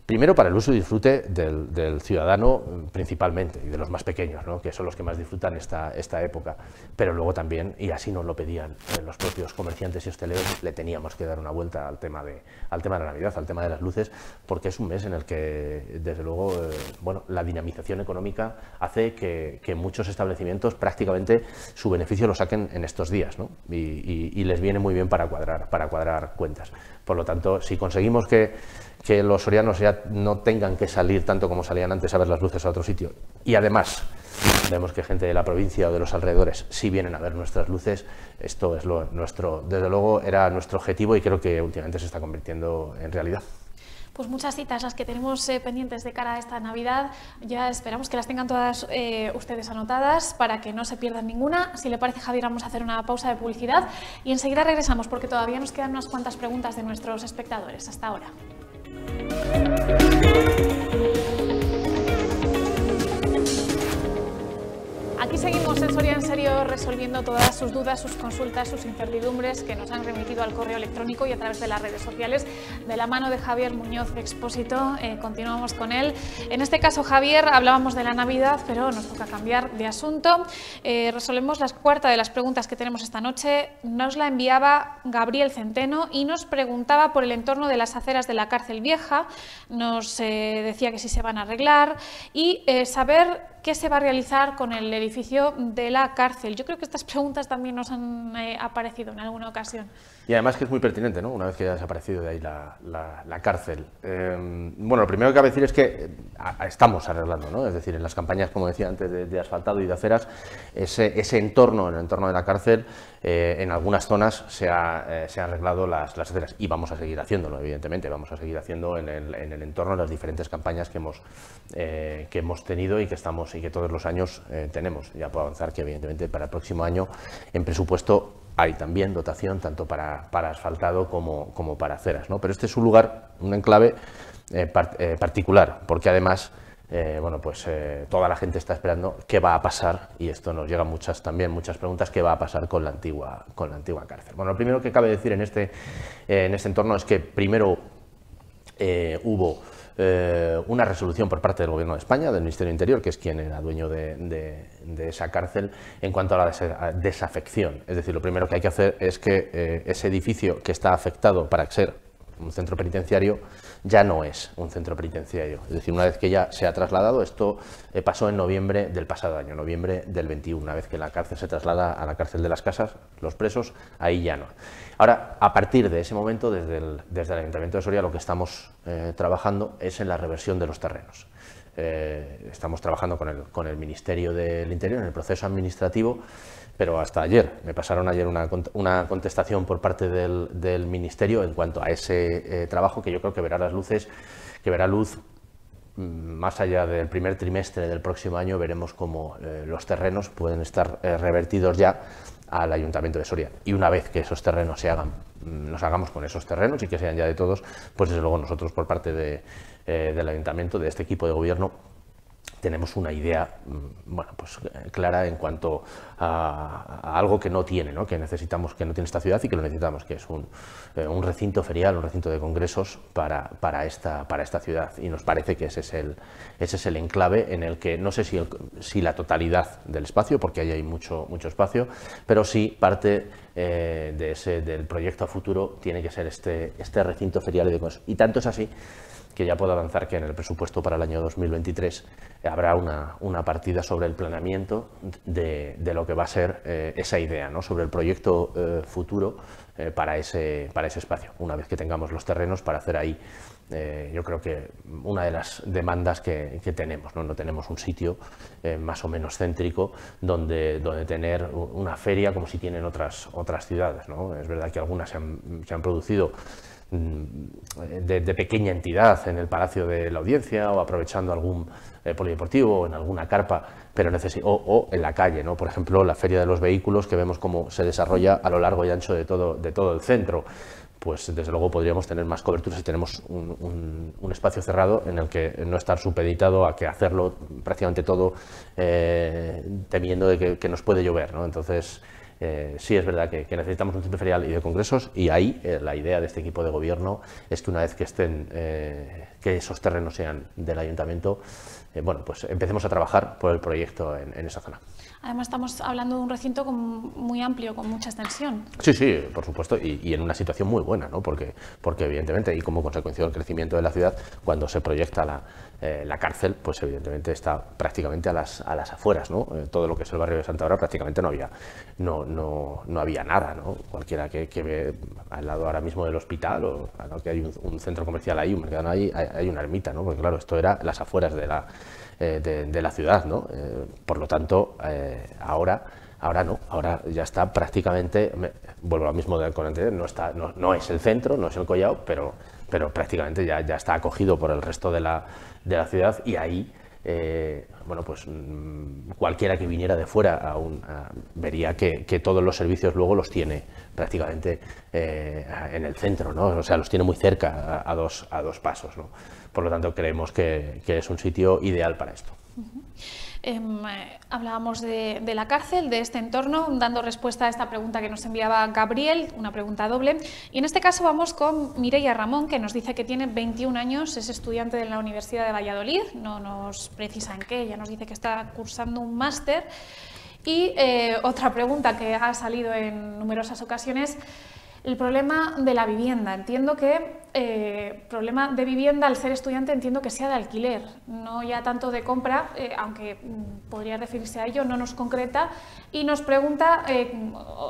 Primero para el uso y disfrute del ciudadano principalmente, y de los más pequeños, ¿no? Que son los que más disfrutan esta época, pero luego también, y así nos lo pedían los propios comerciantes y hosteleros, le teníamos que dar una vuelta al tema de la Navidad, al tema de las luces, porque es un mes en el que, desde luego, bueno, la dinamización económica hace que muchos establecimientos prácticamente su beneficio lo saquen en estos días, ¿no? Y les viene muy bien para cuadrar cuentas. Por lo tanto, si conseguimos que los sorianos ya no tengan que salir tanto como salían antes a ver las luces a otro sitio, y además vemos que gente de la provincia o de los alrededores sí vienen a ver nuestras luces, esto es desde luego era nuestro objetivo y creo que últimamente se está convirtiendo en realidad. Pues muchas citas las que tenemos pendientes de cara a esta Navidad, ya esperamos que las tengan todas ustedes anotadas para que no se pierdan ninguna. Si le parece, Javier, vamos a hacer una pausa de publicidad y enseguida regresamos porque todavía nos quedan unas cuantas preguntas de nuestros espectadores. Hasta ahora. Aquí seguimos en Soria en Serio resolviendo todas sus dudas, sus consultas, sus incertidumbres que nos han remitido al correo electrónico y a través de las redes sociales. De la mano de Javier Muñoz Expósito, continuamos con él. En este caso, Javier, hablábamos de la Navidad, pero nos toca cambiar de asunto. Resolvemos la cuarta de las preguntas que tenemos esta noche. Nos la enviaba Gabriel Centeno y nos preguntaba por el entorno de las aceras de la cárcel vieja. Nos decía que sí se van a arreglar y saber qué se va a realizar con el edificio de la cárcel. Yo creo que estas preguntas también nos han aparecido en alguna ocasión. Y además que es muy pertinente, ¿no? Una vez que ya ha desaparecido de ahí la cárcel. Bueno, lo primero que cabe decir es que estamos arreglando, ¿no? Es decir, en las campañas, como decía antes, de asfaltado y de aceras, ese entorno, en el entorno de la cárcel, en algunas zonas se ha arreglado las aceras y vamos a seguir haciéndolo, evidentemente, vamos a seguir haciendo en el entorno las diferentes campañas que hemos tenido y que todos los años tenemos. Ya puedo avanzar que evidentemente para el próximo año en presupuesto hay también dotación tanto para asfaltado como para aceras, ¿no? Pero este es un lugar, un enclave particular, porque además bueno, pues toda la gente está esperando qué va a pasar, y esto nos llegan muchas preguntas, qué va a pasar con la antigua cárcel. Bueno, lo primero que cabe decir en este entorno es que primero hubo una resolución por parte del Gobierno de España, del Ministerio del Interior, que es quien era dueño de esa cárcel, en cuanto a la desafección. Es decir, lo primero que hay que hacer es que ese edificio que está afectado para ser un centro penitenciario ya no es un centro penitenciario. Es decir, una vez que ya se ha trasladado, esto pasó en noviembre del pasado año, noviembre del 21, una vez que la cárcel se traslada a la cárcel de las Casas, los presos, ahí ya no. Ahora, a partir de ese momento, desde el Ayuntamiento de Soria, lo que estamos trabajando es en la reversión de los terrenos. Estamos trabajando con el Ministerio del Interior en el proceso administrativo, pero hasta ayer, me pasaron ayer una contestación por parte del Ministerio en cuanto a ese trabajo, que yo creo que verá luz más allá del primer trimestre del próximo año. Veremos cómo los terrenos pueden estar revertidos ya al Ayuntamiento de Soria, y una vez que esos terrenos nos hagamos con esos terrenos y que sean ya de todos, pues desde luego nosotros por parte del Ayuntamiento, de este equipo de gobierno, tenemos una idea bueno, pues, clara en cuanto a algo que no tiene, ¿no? Que necesitamos, que no tiene esta ciudad y que lo necesitamos, que es un recinto ferial, un recinto de congresos para esta ciudad, y nos parece que ese es el enclave en el que no sé si la totalidad del espacio, porque ahí hay mucho espacio, pero sí parte del proyecto a futuro tiene que ser este recinto ferial y de congresos. Y tanto es así que ya puedo avanzar que en el presupuesto para el año 2023 habrá una partida sobre el planeamiento de lo que va a ser esa idea, ¿no? Sobre el proyecto futuro para ese espacio, una vez que tengamos los terrenos para hacer ahí. Yo creo que una de las demandas que tenemos, ¿no? No tenemos un sitio más o menos céntrico donde tener una feria como si tienen otras ciudades, ¿no? Es verdad que algunas se han producido de pequeña entidad en el Palacio de la Audiencia, o aprovechando algún polideportivo, o en alguna carpa, pero o en la calle, ¿no? Por ejemplo, la Feria de los Vehículos, que vemos cómo se desarrolla a lo largo y ancho de todo el centro. Pues desde luego podríamos tener más cobertura si tenemos un espacio cerrado en el que no estar supeditado a que hacerlo prácticamente todo temiendo de que nos puede llover, ¿no? Entonces Sí es verdad que necesitamos un centro ferial y de congresos, y ahí la idea de este equipo de gobierno es que una vez que que esos terrenos sean del ayuntamiento, bueno, pues empecemos a trabajar por el proyecto en esa zona. Además estamos hablando de un recinto muy amplio, con mucha extensión. Sí, sí, por supuesto, y en una situación muy buena, ¿no? Porque evidentemente, y como consecuencia del crecimiento de la ciudad, cuando se proyecta la cárcel, pues evidentemente está prácticamente a las afueras, ¿no? Todo lo que es el barrio de Santa Bárbara prácticamente no había nada, ¿no? Cualquiera que ve al lado ahora mismo del hospital, o al lado que hay un centro comercial ahí, un mercado ahí, hay una ermita, ¿no? Porque claro, esto era las afueras de la ciudad, ¿no? Por lo tanto, ahora no, ahora ya está prácticamente, vuelvo a lo mismo con el anterior, no es el centro, no es el Collao, pero prácticamente ya está acogido por el resto de la ciudad, y ahí, bueno, pues cualquiera que viniera de fuera vería que todos los servicios luego los tiene prácticamente en el centro, ¿no? O sea, los tiene muy cerca, a dos pasos, ¿no? Por lo tanto, creemos que es un sitio ideal para esto. Hablábamos de la cárcel, de este entorno, dando respuesta a esta pregunta que nos enviaba Gabriel, una pregunta doble. Y en este caso vamos con Mireia Ramón, que nos dice que tiene 21 años, es estudiante de la Universidad de Valladolid, no nos precisa en qué, ella nos dice que está cursando un máster. Y otra pregunta que ha salido en numerosas ocasiones: el problema de la vivienda. Entiendo que problema de vivienda, al ser estudiante, entiendo que sea de alquiler, no ya tanto de compra, aunque podría referirse a ello, no nos concreta, y nos pregunta,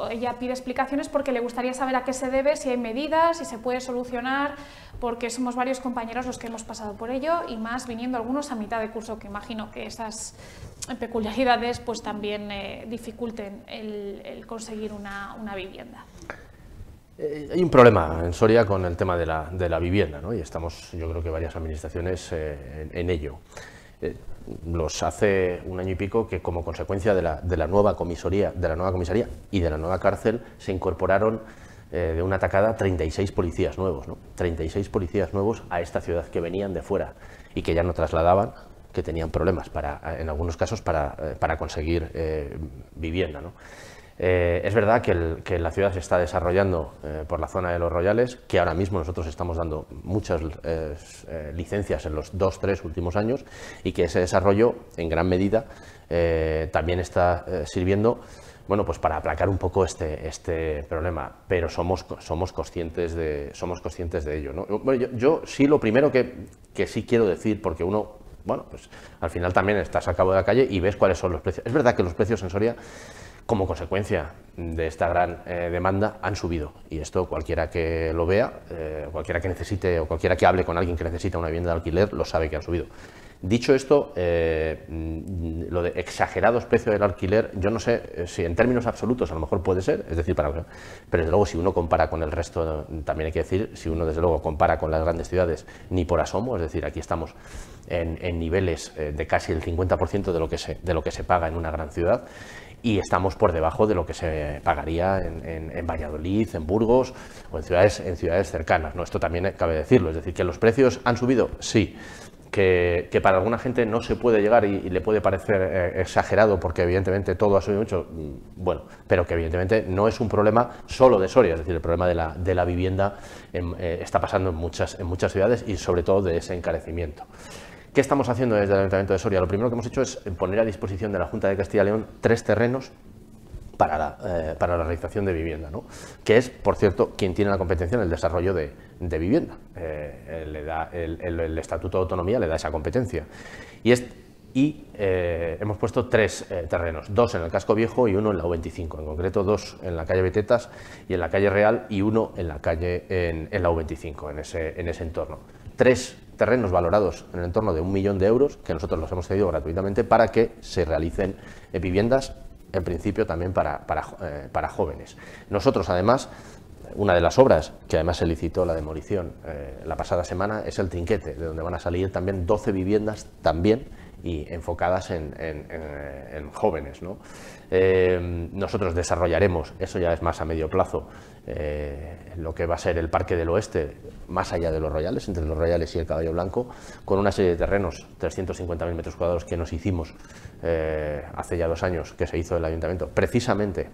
ella pide explicaciones porque le gustaría saber a qué se debe, si hay medidas, si se puede solucionar, porque somos varios compañeros los que hemos pasado por ello, y más viniendo algunos a mitad de curso, que imagino que esas peculiaridades pues también dificulten el conseguir una vivienda. Hay un problema en Soria con el tema de la vivienda, ¿no? Y estamos, yo creo que varias administraciones en ello. Hace un año y pico que, como consecuencia de la nueva comisaría y de la nueva cárcel, se incorporaron de una tacada 36 policías nuevos, ¿no? 36 policías nuevos a esta ciudad, que venían de fuera y que ya no trasladaban, que tenían problemas en algunos casos para conseguir vivienda, ¿no? Es verdad que la ciudad se está desarrollando por la zona de Los Royales, que ahora mismo nosotros estamos dando muchas licencias en los 2-3 últimos años, y que ese desarrollo en gran medida también está sirviendo, bueno, pues para aplacar un poco este problema, pero somos conscientes de ello, ¿no? Bueno, yo sí, lo primero que sí quiero decir, porque uno, bueno, pues al final también estás a cabo de la calle y ves cuáles son los precios. Es verdad que los precios en Soria, como consecuencia de esta gran demanda, han subido, y esto cualquiera que lo vea, cualquiera que necesite, o cualquiera que hable con alguien que necesita una vivienda de alquiler, lo sabe que han subido. Dicho esto, lo de exagerados precios del alquiler, yo no sé si en términos absolutos a lo mejor puede ser, es decir, pero desde luego, si uno compara con el resto, también hay que decir, si uno desde luego compara con las grandes ciudades, ni por asomo, es decir, aquí estamos en niveles de casi el 50% de lo que se paga en una gran ciudad, y estamos por debajo de lo que se pagaría en Valladolid, en Burgos o en ciudades cercanas, ¿no? Esto también cabe decirlo, es decir, que los precios han subido, sí, que para alguna gente no se puede llegar y le puede parecer exagerado, porque evidentemente todo ha subido mucho, bueno, pero que evidentemente no es un problema solo de Soria, es decir, el problema de la vivienda está pasando en muchas ciudades, y sobre todo de ese encarecimiento. ¿Qué estamos haciendo desde el Ayuntamiento de Soria? Lo primero que hemos hecho es poner a disposición de la Junta de Castilla y León 3 terrenos para la realización de vivienda, ¿no? Que es, por cierto, quien tiene la competencia en el desarrollo de vivienda. El Estatuto de Autonomía le da esa competencia. Y hemos puesto 3 terrenos, 2 en el Casco Viejo y 1 en la U25, en concreto 2 en la calle Betetas y en la calle Real, y 1 en la calle en la U25, en ese entorno. 3 terrenos valorados en el entorno de 1 millón de euros, que nosotros los hemos cedido gratuitamente para que se realicen viviendas, en principio también para jóvenes. Nosotros, además, una de las obras que además se licitó la demolición la pasada semana es el Trinquete, de donde van a salir también 12 viviendas también y enfocadas en jóvenes, ¿no? Nosotros desarrollaremos, eso ya es más a medio plazo, lo que va a ser el Parque del Oeste, más allá de los Royales, entre los Royales y el Caballo Blanco, con una serie de terrenos, 350.000 metros cuadrados que nos hicimos hace ya 2 años, que se hizo el Ayuntamiento, precisamente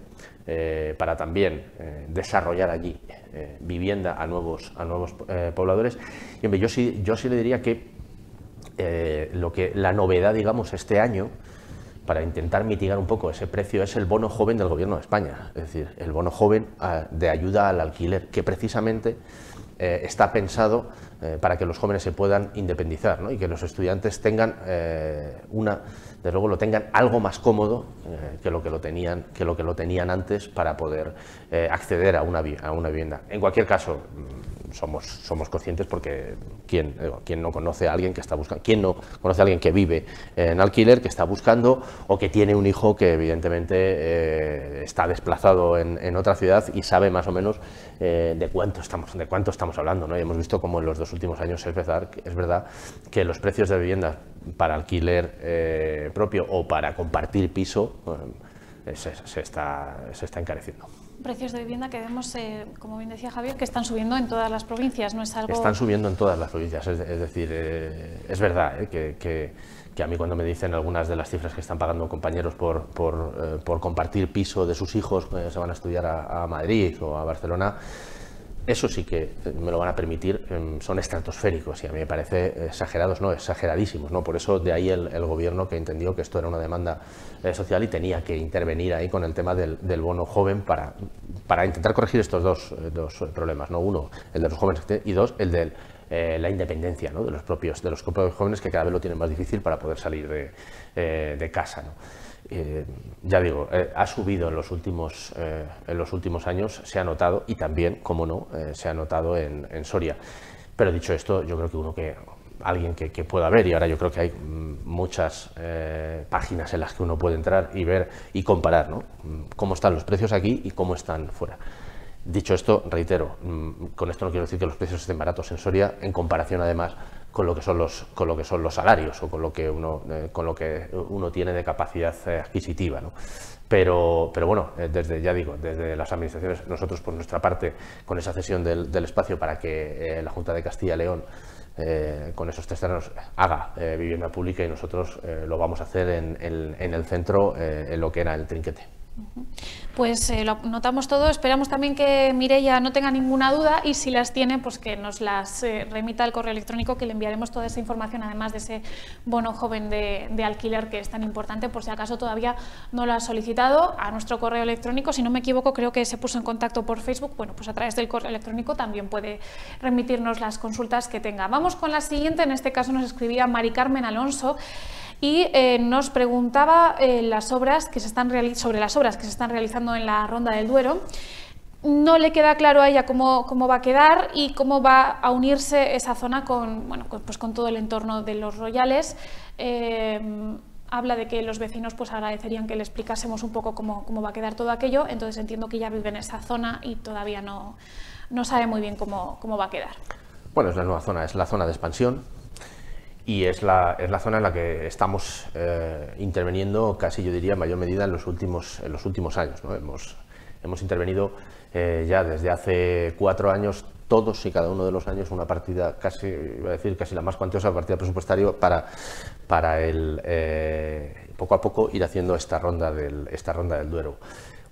para también desarrollar allí vivienda a nuevos pobladores. Y hombre, yo sí le diría que la novedad, digamos, este año, para intentar mitigar un poco ese precio, es el bono joven del Gobierno de España, es decir, el bono joven de ayuda al alquiler, que precisamente está pensado para que los jóvenes se puedan independizar, ¿no? Y que los estudiantes tengan desde luego lo tengan algo más cómodo que lo que lo tenían antes para poder acceder a una vivienda. En cualquier caso, somos conscientes, porque ¿quién no conoce a alguien que está buscando, quién no conoce a alguien que vive en alquiler, que está buscando o que tiene un hijo que está desplazado en otra ciudad y sabe más o menos de cuánto estamos hablando, ¿no? Y hemos visto cómo en los 2 últimos años es verdad que los precios de viviendas para alquiler propio o para compartir piso se está encareciendo. Precios de vivienda que vemos, como bien decía Javier, que están subiendo en todas las provincias, no es algo... Están subiendo en todas las provincias, es decir, es verdad que a mí, cuando me dicen algunas de las cifras que están pagando compañeros por compartir piso de sus hijos, se van a estudiar a Madrid o a Barcelona, eso sí que me lo van a permitir, son estratosféricos y a mí me parece exagerados, no, exageradísimos, ¿no? Por eso de ahí el Gobierno, que entendió que esto era una demanda social y tenía que intervenir ahí con el tema del bono joven para intentar corregir estos dos problemas, ¿no? Uno, el de los jóvenes, y dos, el de la independencia, ¿no? de los propios jóvenes, que cada vez lo tienen más difícil para poder salir de casa, ¿no? Ya digo, ha subido en los últimos años, se ha notado, y también, como no, se ha notado en Soria. Pero dicho esto, yo creo que alguien que pueda ver, y ahora yo creo que hay muchas páginas en las que uno puede entrar y ver y comparar, ¿no? Cómo están los precios aquí y cómo están fuera. Dicho esto, reitero, con esto no quiero decir que los precios estén baratos en Soria, en comparación además con lo que son los salarios o con lo que uno tiene de capacidad adquisitiva, ¿no? Pero bueno, desde las administraciones, nosotros por nuestra parte, con esa cesión del espacio para que la Junta de Castilla y León, con esos 3 terrenos, haga vivienda pública, y nosotros lo vamos a hacer en el centro, en lo que era el Trinquete. Pues lo notamos todo. Esperamos también que Mireia no tenga ninguna duda, y si las tiene, pues que nos las remita al correo electrónico, que le enviaremos toda esa información, además de ese bono joven de alquiler, que es tan importante, por si acaso todavía no lo ha solicitado, a nuestro correo electrónico. Si no me equivoco, creo que se puso en contacto por Facebook. Bueno, pues a través del correo electrónico también puede remitirnos las consultas que tenga. Vamos con la siguiente. En este caso nos escribía Mari Carmen Alonso y nos preguntaba sobre las obras que se están realizando en la Ronda del Duero. No le queda claro a ella cómo va a quedar y cómo va a unirse esa zona con todo el entorno de los Royales. Habla de que los vecinos pues agradecerían que le explicásemos un poco cómo va a quedar todo aquello. Entonces entiendo que ella vive en esa zona y todavía no sabe muy bien cómo va a quedar. Bueno, es la nueva zona, es la zona de expansión. Y es la zona en la que estamos interviniendo casi, yo diría, en mayor medida en los últimos años, ¿no? Hemos intervenido ya desde hace 4 años, todos y cada uno de los años, una partida casi la más cuantiosa partida presupuestaria para poco a poco ir haciendo esta ronda del Duero.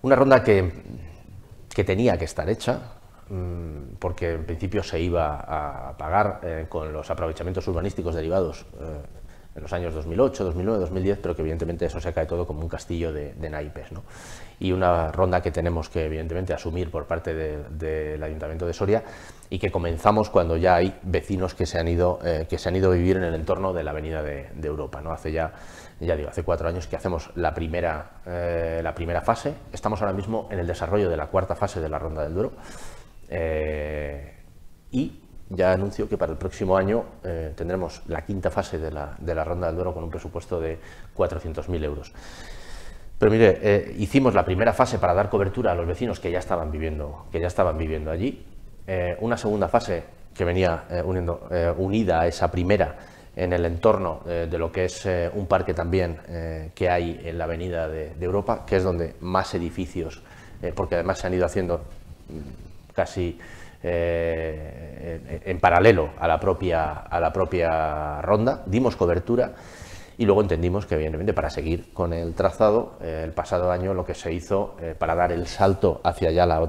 Una ronda que tenía que estar hecha, porque en principio se iba a pagar con los aprovechamientos urbanísticos derivados en los años 2008, 2009, 2010, pero que evidentemente eso se cae todo como un castillo de naipes, ¿no? Y una ronda que tenemos que evidentemente asumir por parte del Ayuntamiento de Soria, y que comenzamos cuando ya hay vecinos que se han ido a vivir en el entorno de la Avenida de Europa, ¿no? Hace 4 años que hacemos la primera fase. Estamos ahora mismo en el desarrollo de la 4ª fase de la Ronda del Duero. Y ya anuncio que para el próximo año tendremos la 5ª fase de la Ronda del Duero, con un presupuesto de 400.000 euros. Pero mire, hicimos la primera fase para dar cobertura a los vecinos que ya estaban viviendo allí. Una segunda fase que venía unida a esa primera, en el entorno de lo que es un parque también que hay en la Avenida de Europa, que es donde más edificios, porque además se han ido haciendo casi en paralelo a la propia ronda, dimos cobertura y luego entendimos que evidentemente para seguir con el trazado, el pasado año lo que se hizo para dar el salto hacia allá la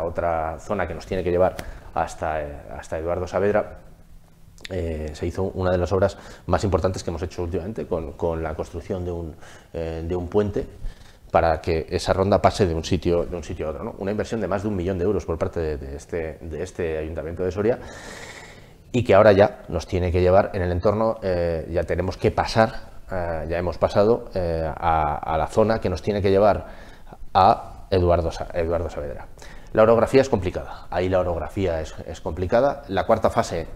otra zona que nos tiene que llevar hasta Eduardo Saavedra, se hizo una de las obras más importantes que hemos hecho últimamente con la construcción de un puente para que esa ronda pase de un sitio a otro, ¿no? Una inversión de más de 1 millón de euros por parte de este Ayuntamiento de Soria, y que ahora ya nos tiene que llevar en el entorno, ya tenemos que pasar, ya hemos pasado a la zona que nos tiene que llevar a Eduardo Saavedra. La orografía es complicada, ahí la orografía es complicada. La cuarta fase,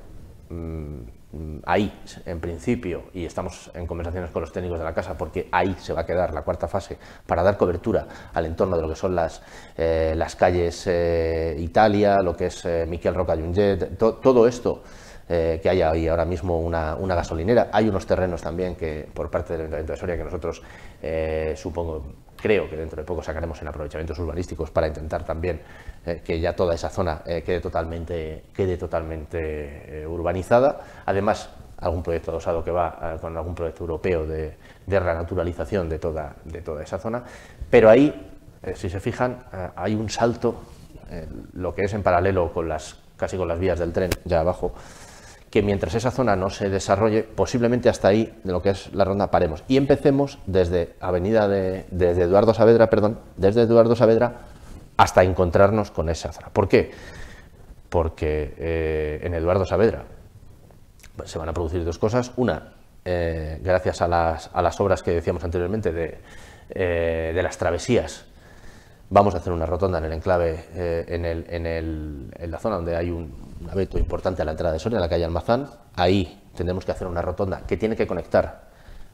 ahí en principio, y estamos en conversaciones con los técnicos de la casa, porque ahí se va a quedar la cuarta fase para dar cobertura al entorno de lo que son las calles Italia, lo que es Miquel Roca Junget, todo esto. Que hay ahí ahora mismo una gasolinera, hay unos terrenos también que por parte del Ayuntamiento de Soria que nosotros creo que dentro de poco sacaremos en aprovechamientos urbanísticos para intentar también que ya toda esa zona quede totalmente urbanizada. Además, algún proyecto adosado que va con algún proyecto europeo de renaturalización de toda esa zona, pero ahí, si se fijan, hay un salto, lo que es en paralelo casi con las vías del tren ya abajo, que mientras esa zona no se desarrolle, posiblemente hasta ahí, de lo que es la ronda, paremos. Y empecemos desde desde Eduardo Saavedra hasta encontrarnos con esa zona. ¿Por qué? Porque en Eduardo Saavedra se van a producir dos cosas. Una, gracias a las obras que decíamos anteriormente de las travesías, vamos a hacer una rotonda en el enclave, en la zona donde hay un abeto importante a la entrada de Soria, en la calle Almazán. Ahí tendremos que hacer una rotonda que tiene que conectar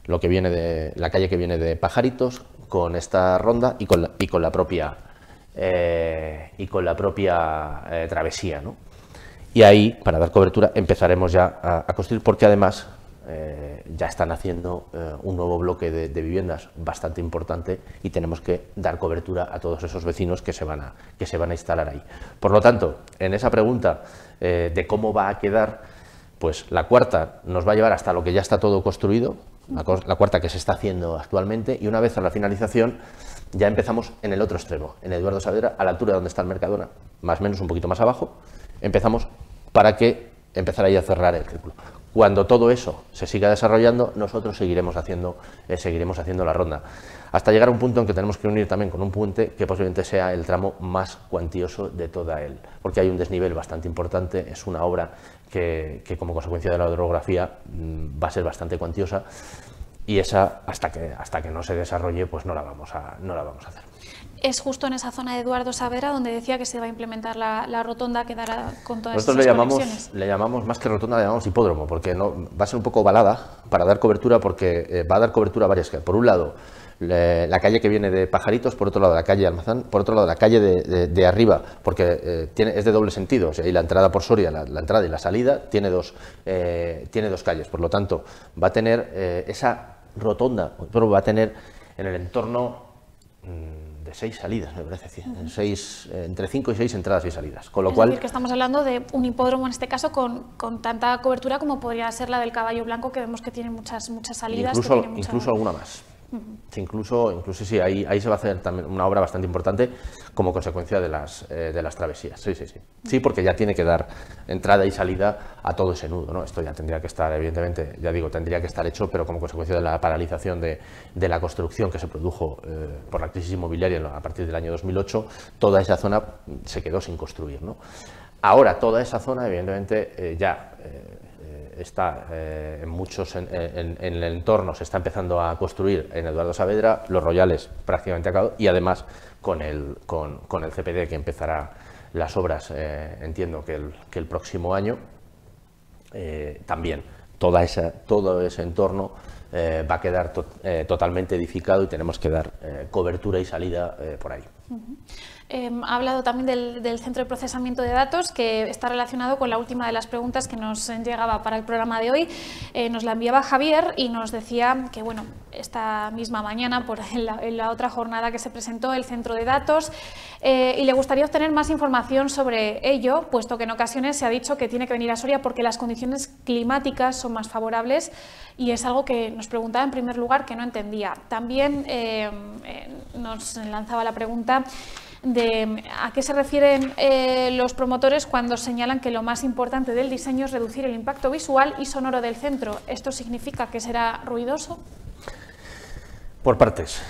lo que viene de la calle que viene de Pajaritos con esta ronda y con la propia travesía, ¿no? Y ahí, para dar cobertura, empezaremos ya a construir, porque además ya están haciendo un nuevo bloque de viviendas bastante importante y tenemos que dar cobertura a todos esos vecinos que se van a instalar ahí. Por lo tanto, en esa pregunta de cómo va a quedar, pues la cuarta nos va a llevar hasta lo que ya está todo construido, la cuarta que se está haciendo actualmente, y una vez a la finalización ya empezamos en el otro extremo, en Eduardo Saavedra, a la altura donde está el Mercadona, más o menos un poquito más abajo, empezamos para empezar ahí a cerrar el círculo. Cuando todo eso se siga desarrollando, nosotros seguiremos haciendo la ronda, hasta llegar a un punto en que tenemos que unir también con un puente que posiblemente sea el tramo más cuantioso de toda él, porque hay un desnivel bastante importante, es una obra que como consecuencia de la orografía va a ser bastante cuantiosa, y esa, hasta que no se desarrolle, pues no la vamos a hacer. Es justo en esa zona de Eduardo Saavedra donde decía que se va a implementar la rotonda que dará con todas Nosotros esas conexiones. le llamamos más que rotonda, le llamamos hipódromo, porque no, va a ser un poco ovalada para dar cobertura, porque va a dar cobertura a varias calles. Por un lado, la calle que viene de Pajaritos, por otro lado la calle Almazán, por otro lado la calle de arriba, porque es de doble sentido, o sea, y la entrada por Soria, la entrada y la salida, tiene dos calles. Por lo tanto, va a tener esa rotonda, pero va a tener en el entorno de 6 salidas, me parece, entre 5 y 6 entradas y salidas. Con lo cual, decir, que estamos hablando de un hipódromo, en este caso, con tanta cobertura como podría ser la del Caballo Blanco, que vemos que tiene muchas salidas. Incluso alguna más. Incluso sí, ahí se va a hacer también una obra bastante importante como consecuencia de las travesías. Sí, porque ya tiene que dar entrada y salida a todo ese nudo, ¿no? Esto ya tendría que estar, evidentemente, ya digo, tendría que estar hecho, pero como consecuencia de la paralización de la construcción que se produjo por la crisis inmobiliaria a partir del año 2008, toda esa zona se quedó sin construir, ¿no? Ahora toda esa zona, evidentemente, está en el entorno, se está empezando a construir en Eduardo Saavedra, Los Royales prácticamente acabado, y además con el CPD, que empezará las obras, entiendo que el próximo año, también todo ese entorno va a quedar totalmente edificado y tenemos que dar cobertura y salida por ahí. ha hablado también del centro de procesamiento de datos, que está relacionado con la última de las preguntas que nos llegaba para el programa de hoy. Nos la enviaba Javier y nos decía que, bueno, esta misma mañana, en la otra jornada que se presentó, el centro de datos, y le gustaría obtener más información sobre ello, puesto que en ocasiones se ha dicho que tiene que venir a Soria porque las condiciones climáticas son más favorables, y es algo que nos preguntaba en primer lugar, que no entendía. También nos lanzaba la pregunta de a qué se refieren los promotores cuando señalan que lo más importante del diseño es reducir el impacto visual y sonoro del centro. ¿Esto significa que será ruidoso? Por partes.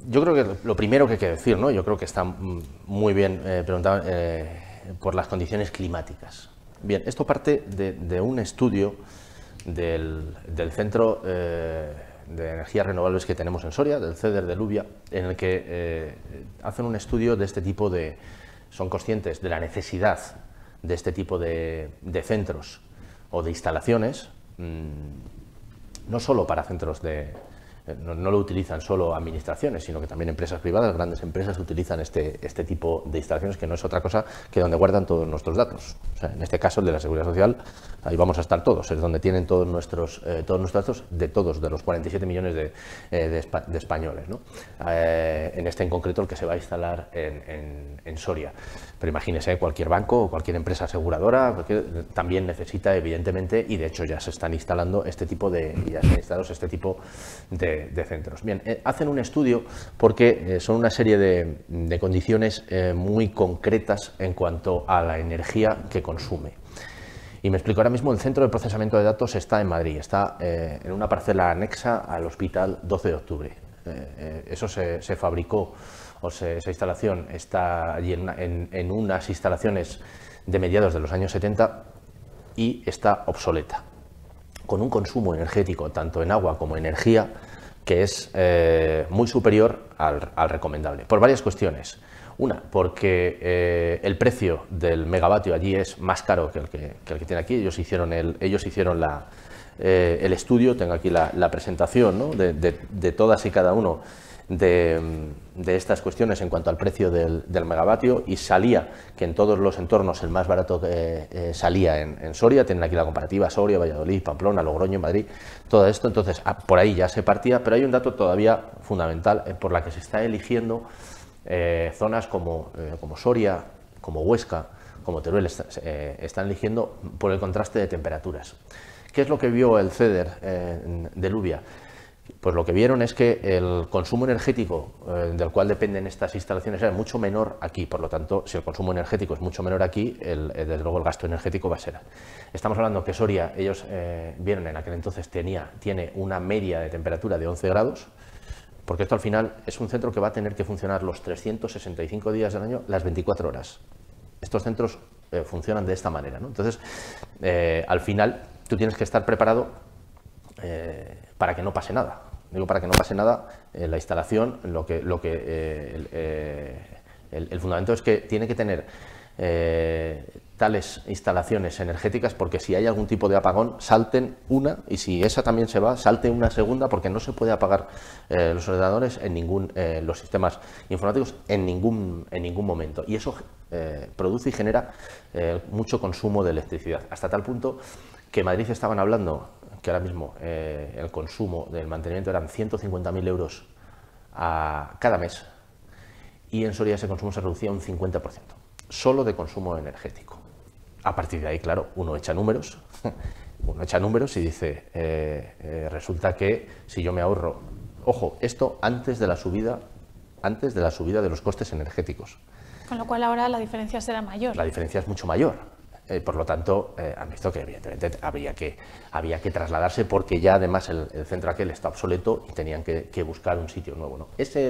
Yo creo que lo primero que hay que decir, ¿no? Yo creo que está muy bien preguntado por las condiciones climáticas. Bien, esto parte de un estudio del Centro de Energías Renovables que tenemos en Soria, del CEDER de Lubia, en el que hacen un estudio de este tipo son conscientes de la necesidad de este tipo de centros o de instalaciones, no solo para centros no lo utilizan solo administraciones, sino que también empresas privadas, grandes empresas utilizan este tipo de instalaciones, que no es otra cosa que donde guardan todos nuestros datos. O sea, en este caso, el de la Seguridad Social, ahí vamos a estar todos, es donde tienen todos nuestros datos de los 47 millones de españoles, ¿no? En este en concreto, el que se va a instalar en Soria. Pero imagínese, cualquier banco o cualquier empresa aseguradora también necesita, evidentemente, y de hecho ya se están instalando este tipo de centros. Bien, hacen un estudio porque son una serie de condiciones muy concretas en cuanto a la energía que consume. Y me explico, ahora mismo el centro de procesamiento de datos está en Madrid, está en una parcela anexa al Hospital 12 de Octubre. Eso se fabricó, esa instalación está allí en unas instalaciones de mediados de los años 70 y está obsoleta, con un consumo energético, tanto en agua como energía, que es muy superior al recomendable, por varias cuestiones. Una, porque el precio del megavatio allí es más caro que el que tiene aquí. Ellos hicieron el estudio, tengo aquí la presentación, ¿no?, de todas y cada uno de estas cuestiones en cuanto al precio del megavatio, y salía que en todos los entornos el más barato salía en Soria. Tienen aquí la comparativa: Soria, Valladolid, Pamplona, Logroño, Madrid, todo esto. Entonces, por ahí ya se partía, pero hay un dato todavía fundamental por la que se está eligiendo zonas como Soria, como Huesca, como Teruel, están eligiendo por el contraste de temperaturas. ¿Qué es lo que vio el CEDER de Lubia? Pues lo que vieron es que el consumo energético del cual dependen estas instalaciones era mucho menor aquí. Por lo tanto, si el consumo energético es mucho menor aquí, desde luego el gasto energético va a ser. Estamos hablando que Soria, ellos vieron en aquel entonces, tiene una media de temperatura de 11 grados, porque esto al final es un centro que va a tener que funcionar los 365 días del año, las 24 horas. Estos centros funcionan de esta manera, ¿no? Entonces, al final, tú tienes que estar preparado para que no pase nada. Digo, para que no pase nada, la instalación, el fundamento es que tiene que tener tales instalaciones energéticas, porque si hay algún tipo de apagón, salten una, y si esa también se va, salte una segunda, porque no se puede apagar los ordenadores los sistemas informáticos en ningún momento. Y eso produce y genera mucho consumo de electricidad, hasta tal punto que en Madrid estaban hablando que ahora mismo el consumo del mantenimiento eran 150.000 euros cada mes, y en Soria ese consumo se reducía un 50%, solo de consumo energético. A partir de ahí, claro, uno echa números y dice, resulta que si yo me ahorro, ojo, esto antes de la subida de los costes energéticos. Con lo cual ahora la diferencia será mayor. La diferencia es mucho mayor. Por lo tanto, han visto que evidentemente había que trasladarse, porque ya además el centro aquel está obsoleto y tenían que buscar un sitio nuevo, ¿no? esa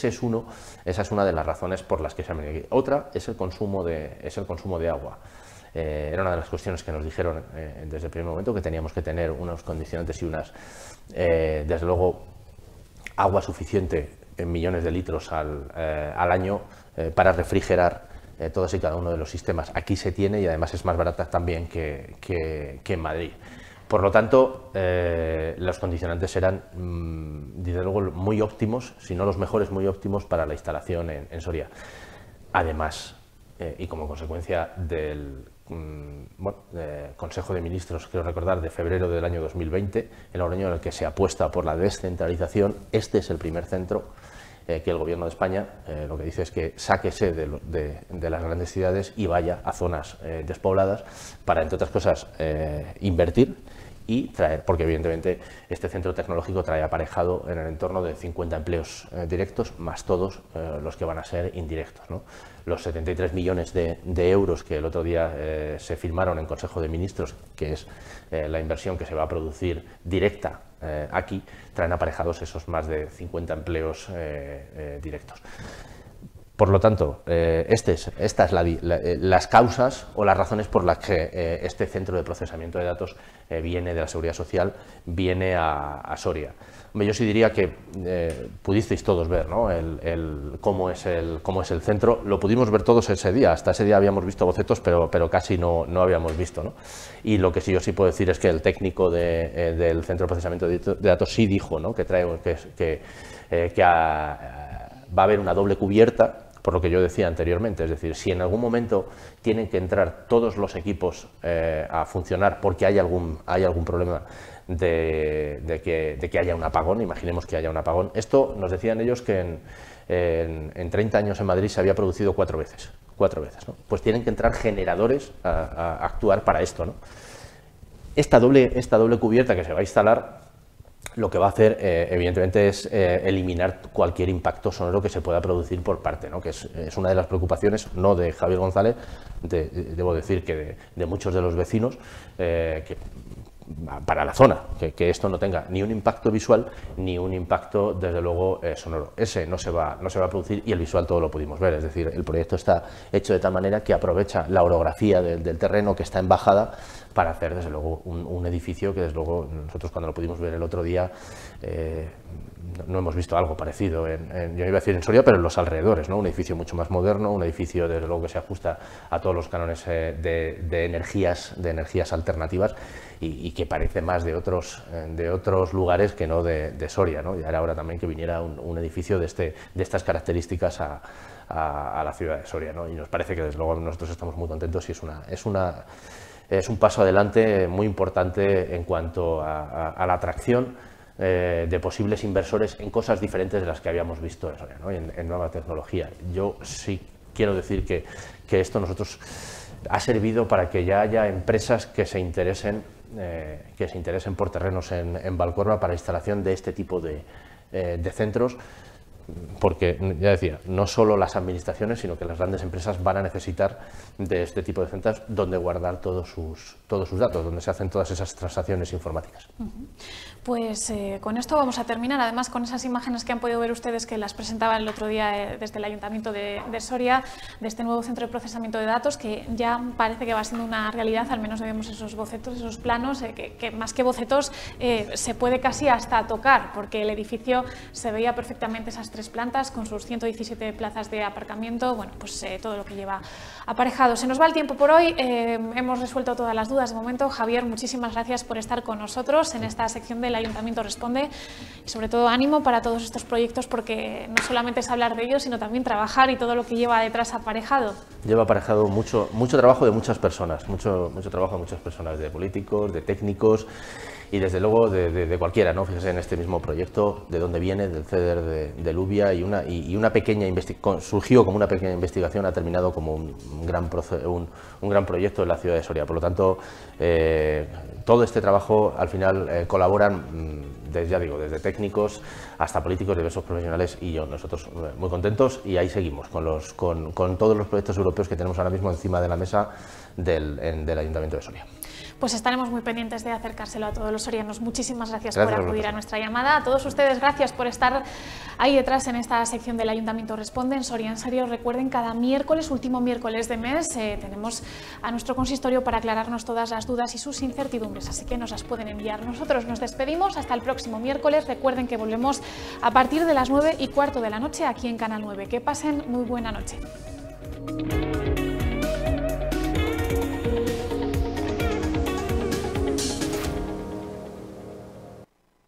es una de las razones por las que se han venido aquí. Otra es el consumo de agua. Era una de las cuestiones que nos dijeron desde el primer momento, que teníamos que tener unos condicionantes y desde luego, agua suficiente en millones de litros al año para refrigerar todos y cada uno de los sistemas. Aquí se tiene, y además es más barata también que en Madrid. Por lo tanto, los condicionantes serán, desde luego, muy óptimos, si no los mejores, muy óptimos para la instalación en Soria. Además, y como consecuencia del Consejo de Ministros, quiero recordar, de febrero del año 2020, el año en el que se apuesta por la descentralización, este es el primer centro que el Gobierno de España lo que dice es que sáquese de las grandes ciudades y vaya a zonas despobladas para, entre otras cosas, invertir y traer, porque evidentemente este centro tecnológico trae aparejado en el entorno de 50 empleos directos, más todos los que van a ser indirectos, ¿no? Los 73 millones de euros que el otro día se firmaron en Consejo de Ministros, que es la inversión que se va a producir directa aquí, traen aparejados esos más de 50 empleos directos. Por lo tanto, estas las causas o las razones por las que este centro de procesamiento de datos viene de la Seguridad Social, viene a Soria. Yo sí diría que pudisteis todos ver, ¿no? cómo es el centro. Lo pudimos ver todos ese día. Hasta ese día habíamos visto bocetos, pero casi no habíamos visto, ¿no? Y lo que yo sí puedo decir es que el técnico del centro de procesamiento de datos sí dijo, ¿no? que va a haber una doble cubierta, por lo que yo decía anteriormente, es decir, si en algún momento tienen que entrar todos los equipos a funcionar porque hay algún problema de que haya un apagón, imaginemos que haya un apagón. Esto nos decían ellos que en 30 años en Madrid se había producido 4 veces, ¿no? Pues tienen que entrar generadores a actuar para esto, ¿no? Esta doble cubierta que se va a instalar lo que va a hacer, evidentemente, es eliminar cualquier impacto sonoro que se pueda producir por parte, ¿no? Que es una de las preocupaciones, no de Javier González, debo decir que de muchos de los vecinos, para la zona, que esto no tenga ni un impacto visual ni un impacto, desde luego, sonoro. Ese no se va a producir y el visual todo lo pudimos ver, es decir, el proyecto está hecho de tal manera que aprovecha la orografía del terreno que está en bajada para hacer, desde luego, un edificio que, desde luego, nosotros cuando lo pudimos ver el otro día no hemos visto algo parecido, yo iba a decir en Soria, pero en los alrededores, ¿no? Un edificio mucho más moderno, un edificio, desde luego, que se ajusta a todos los cánones de energías alternativas y que parece más de otros lugares que no de Soria, ¿no? Ya era hora también que viniera un edificio de estas características a la ciudad de Soria, ¿no? Y nos parece que, desde luego, nosotros estamos muy contentos y es un paso adelante muy importante en cuanto a la atracción de posibles inversores en cosas diferentes de las que habíamos visto en Soria, ¿no? En nueva tecnología. Yo sí quiero decir que esto nosotros ha servido para que ya haya empresas que se interesen por terrenos en Valcorba para instalación de este tipo de centros, porque, ya decía, no solo las administraciones, sino que las grandes empresas van a necesitar de este tipo de centros donde guardar todos sus datos, donde se hacen todas esas transacciones informáticas. Pues con esto vamos a terminar, además con esas imágenes que han podido ver ustedes, que las presentaba el otro día desde el Ayuntamiento de Soria, de este nuevo centro de procesamiento de datos, que ya parece que va siendo una realidad, al menos vemos esos bocetos, esos planos, que más que bocetos se puede casi hasta tocar, porque el edificio se veía perfectamente, esas 3 plantas con sus 117 plazas de aparcamiento, bueno, pues todo lo que lleva aparejado. Se nos va el tiempo por hoy, hemos resuelto todas las dudas de momento. Javier, muchísimas gracias por estar con nosotros en esta sección del Ayuntamiento Responde y, sobre todo, ánimo para todos estos proyectos, porque no solamente es hablar de ellos, sino también trabajar y todo lo que lleva detrás aparejado. Lleva aparejado mucho trabajo de muchas personas, mucho trabajo de muchas personas, de políticos, de técnicos y, desde luego, de cualquiera, ¿no? Fíjese en este mismo proyecto, de dónde viene, del CEDER de Lubia, y una pequeña surgió como una pequeña investigación, ha terminado como un gran proyecto en la ciudad de Soria. Por lo tanto, todo este trabajo, al final, colaboran, ya digo, desde técnicos hasta políticos, diversos profesionales y nosotros muy contentos, y ahí seguimos con todos los proyectos europeos que tenemos ahora mismo encima de la mesa del Ayuntamiento de Soria. Pues estaremos muy pendientes de acercárselo a todos los sorianos. Muchísimas gracias por acudir a nuestra llamada. A todos ustedes, gracias por estar ahí detrás en esta sección del Ayuntamiento Responde en Soria en Serio. Recuerden, cada miércoles, último miércoles de mes, tenemos a nuestro consistorio para aclararnos todas las dudas y sus incertidumbres, así que nos las pueden enviar. Nosotros nos despedimos hasta el próximo miércoles. Recuerden que volvemos a partir de las 9:15 de la noche aquí en Canal 9. Que pasen muy buena noche.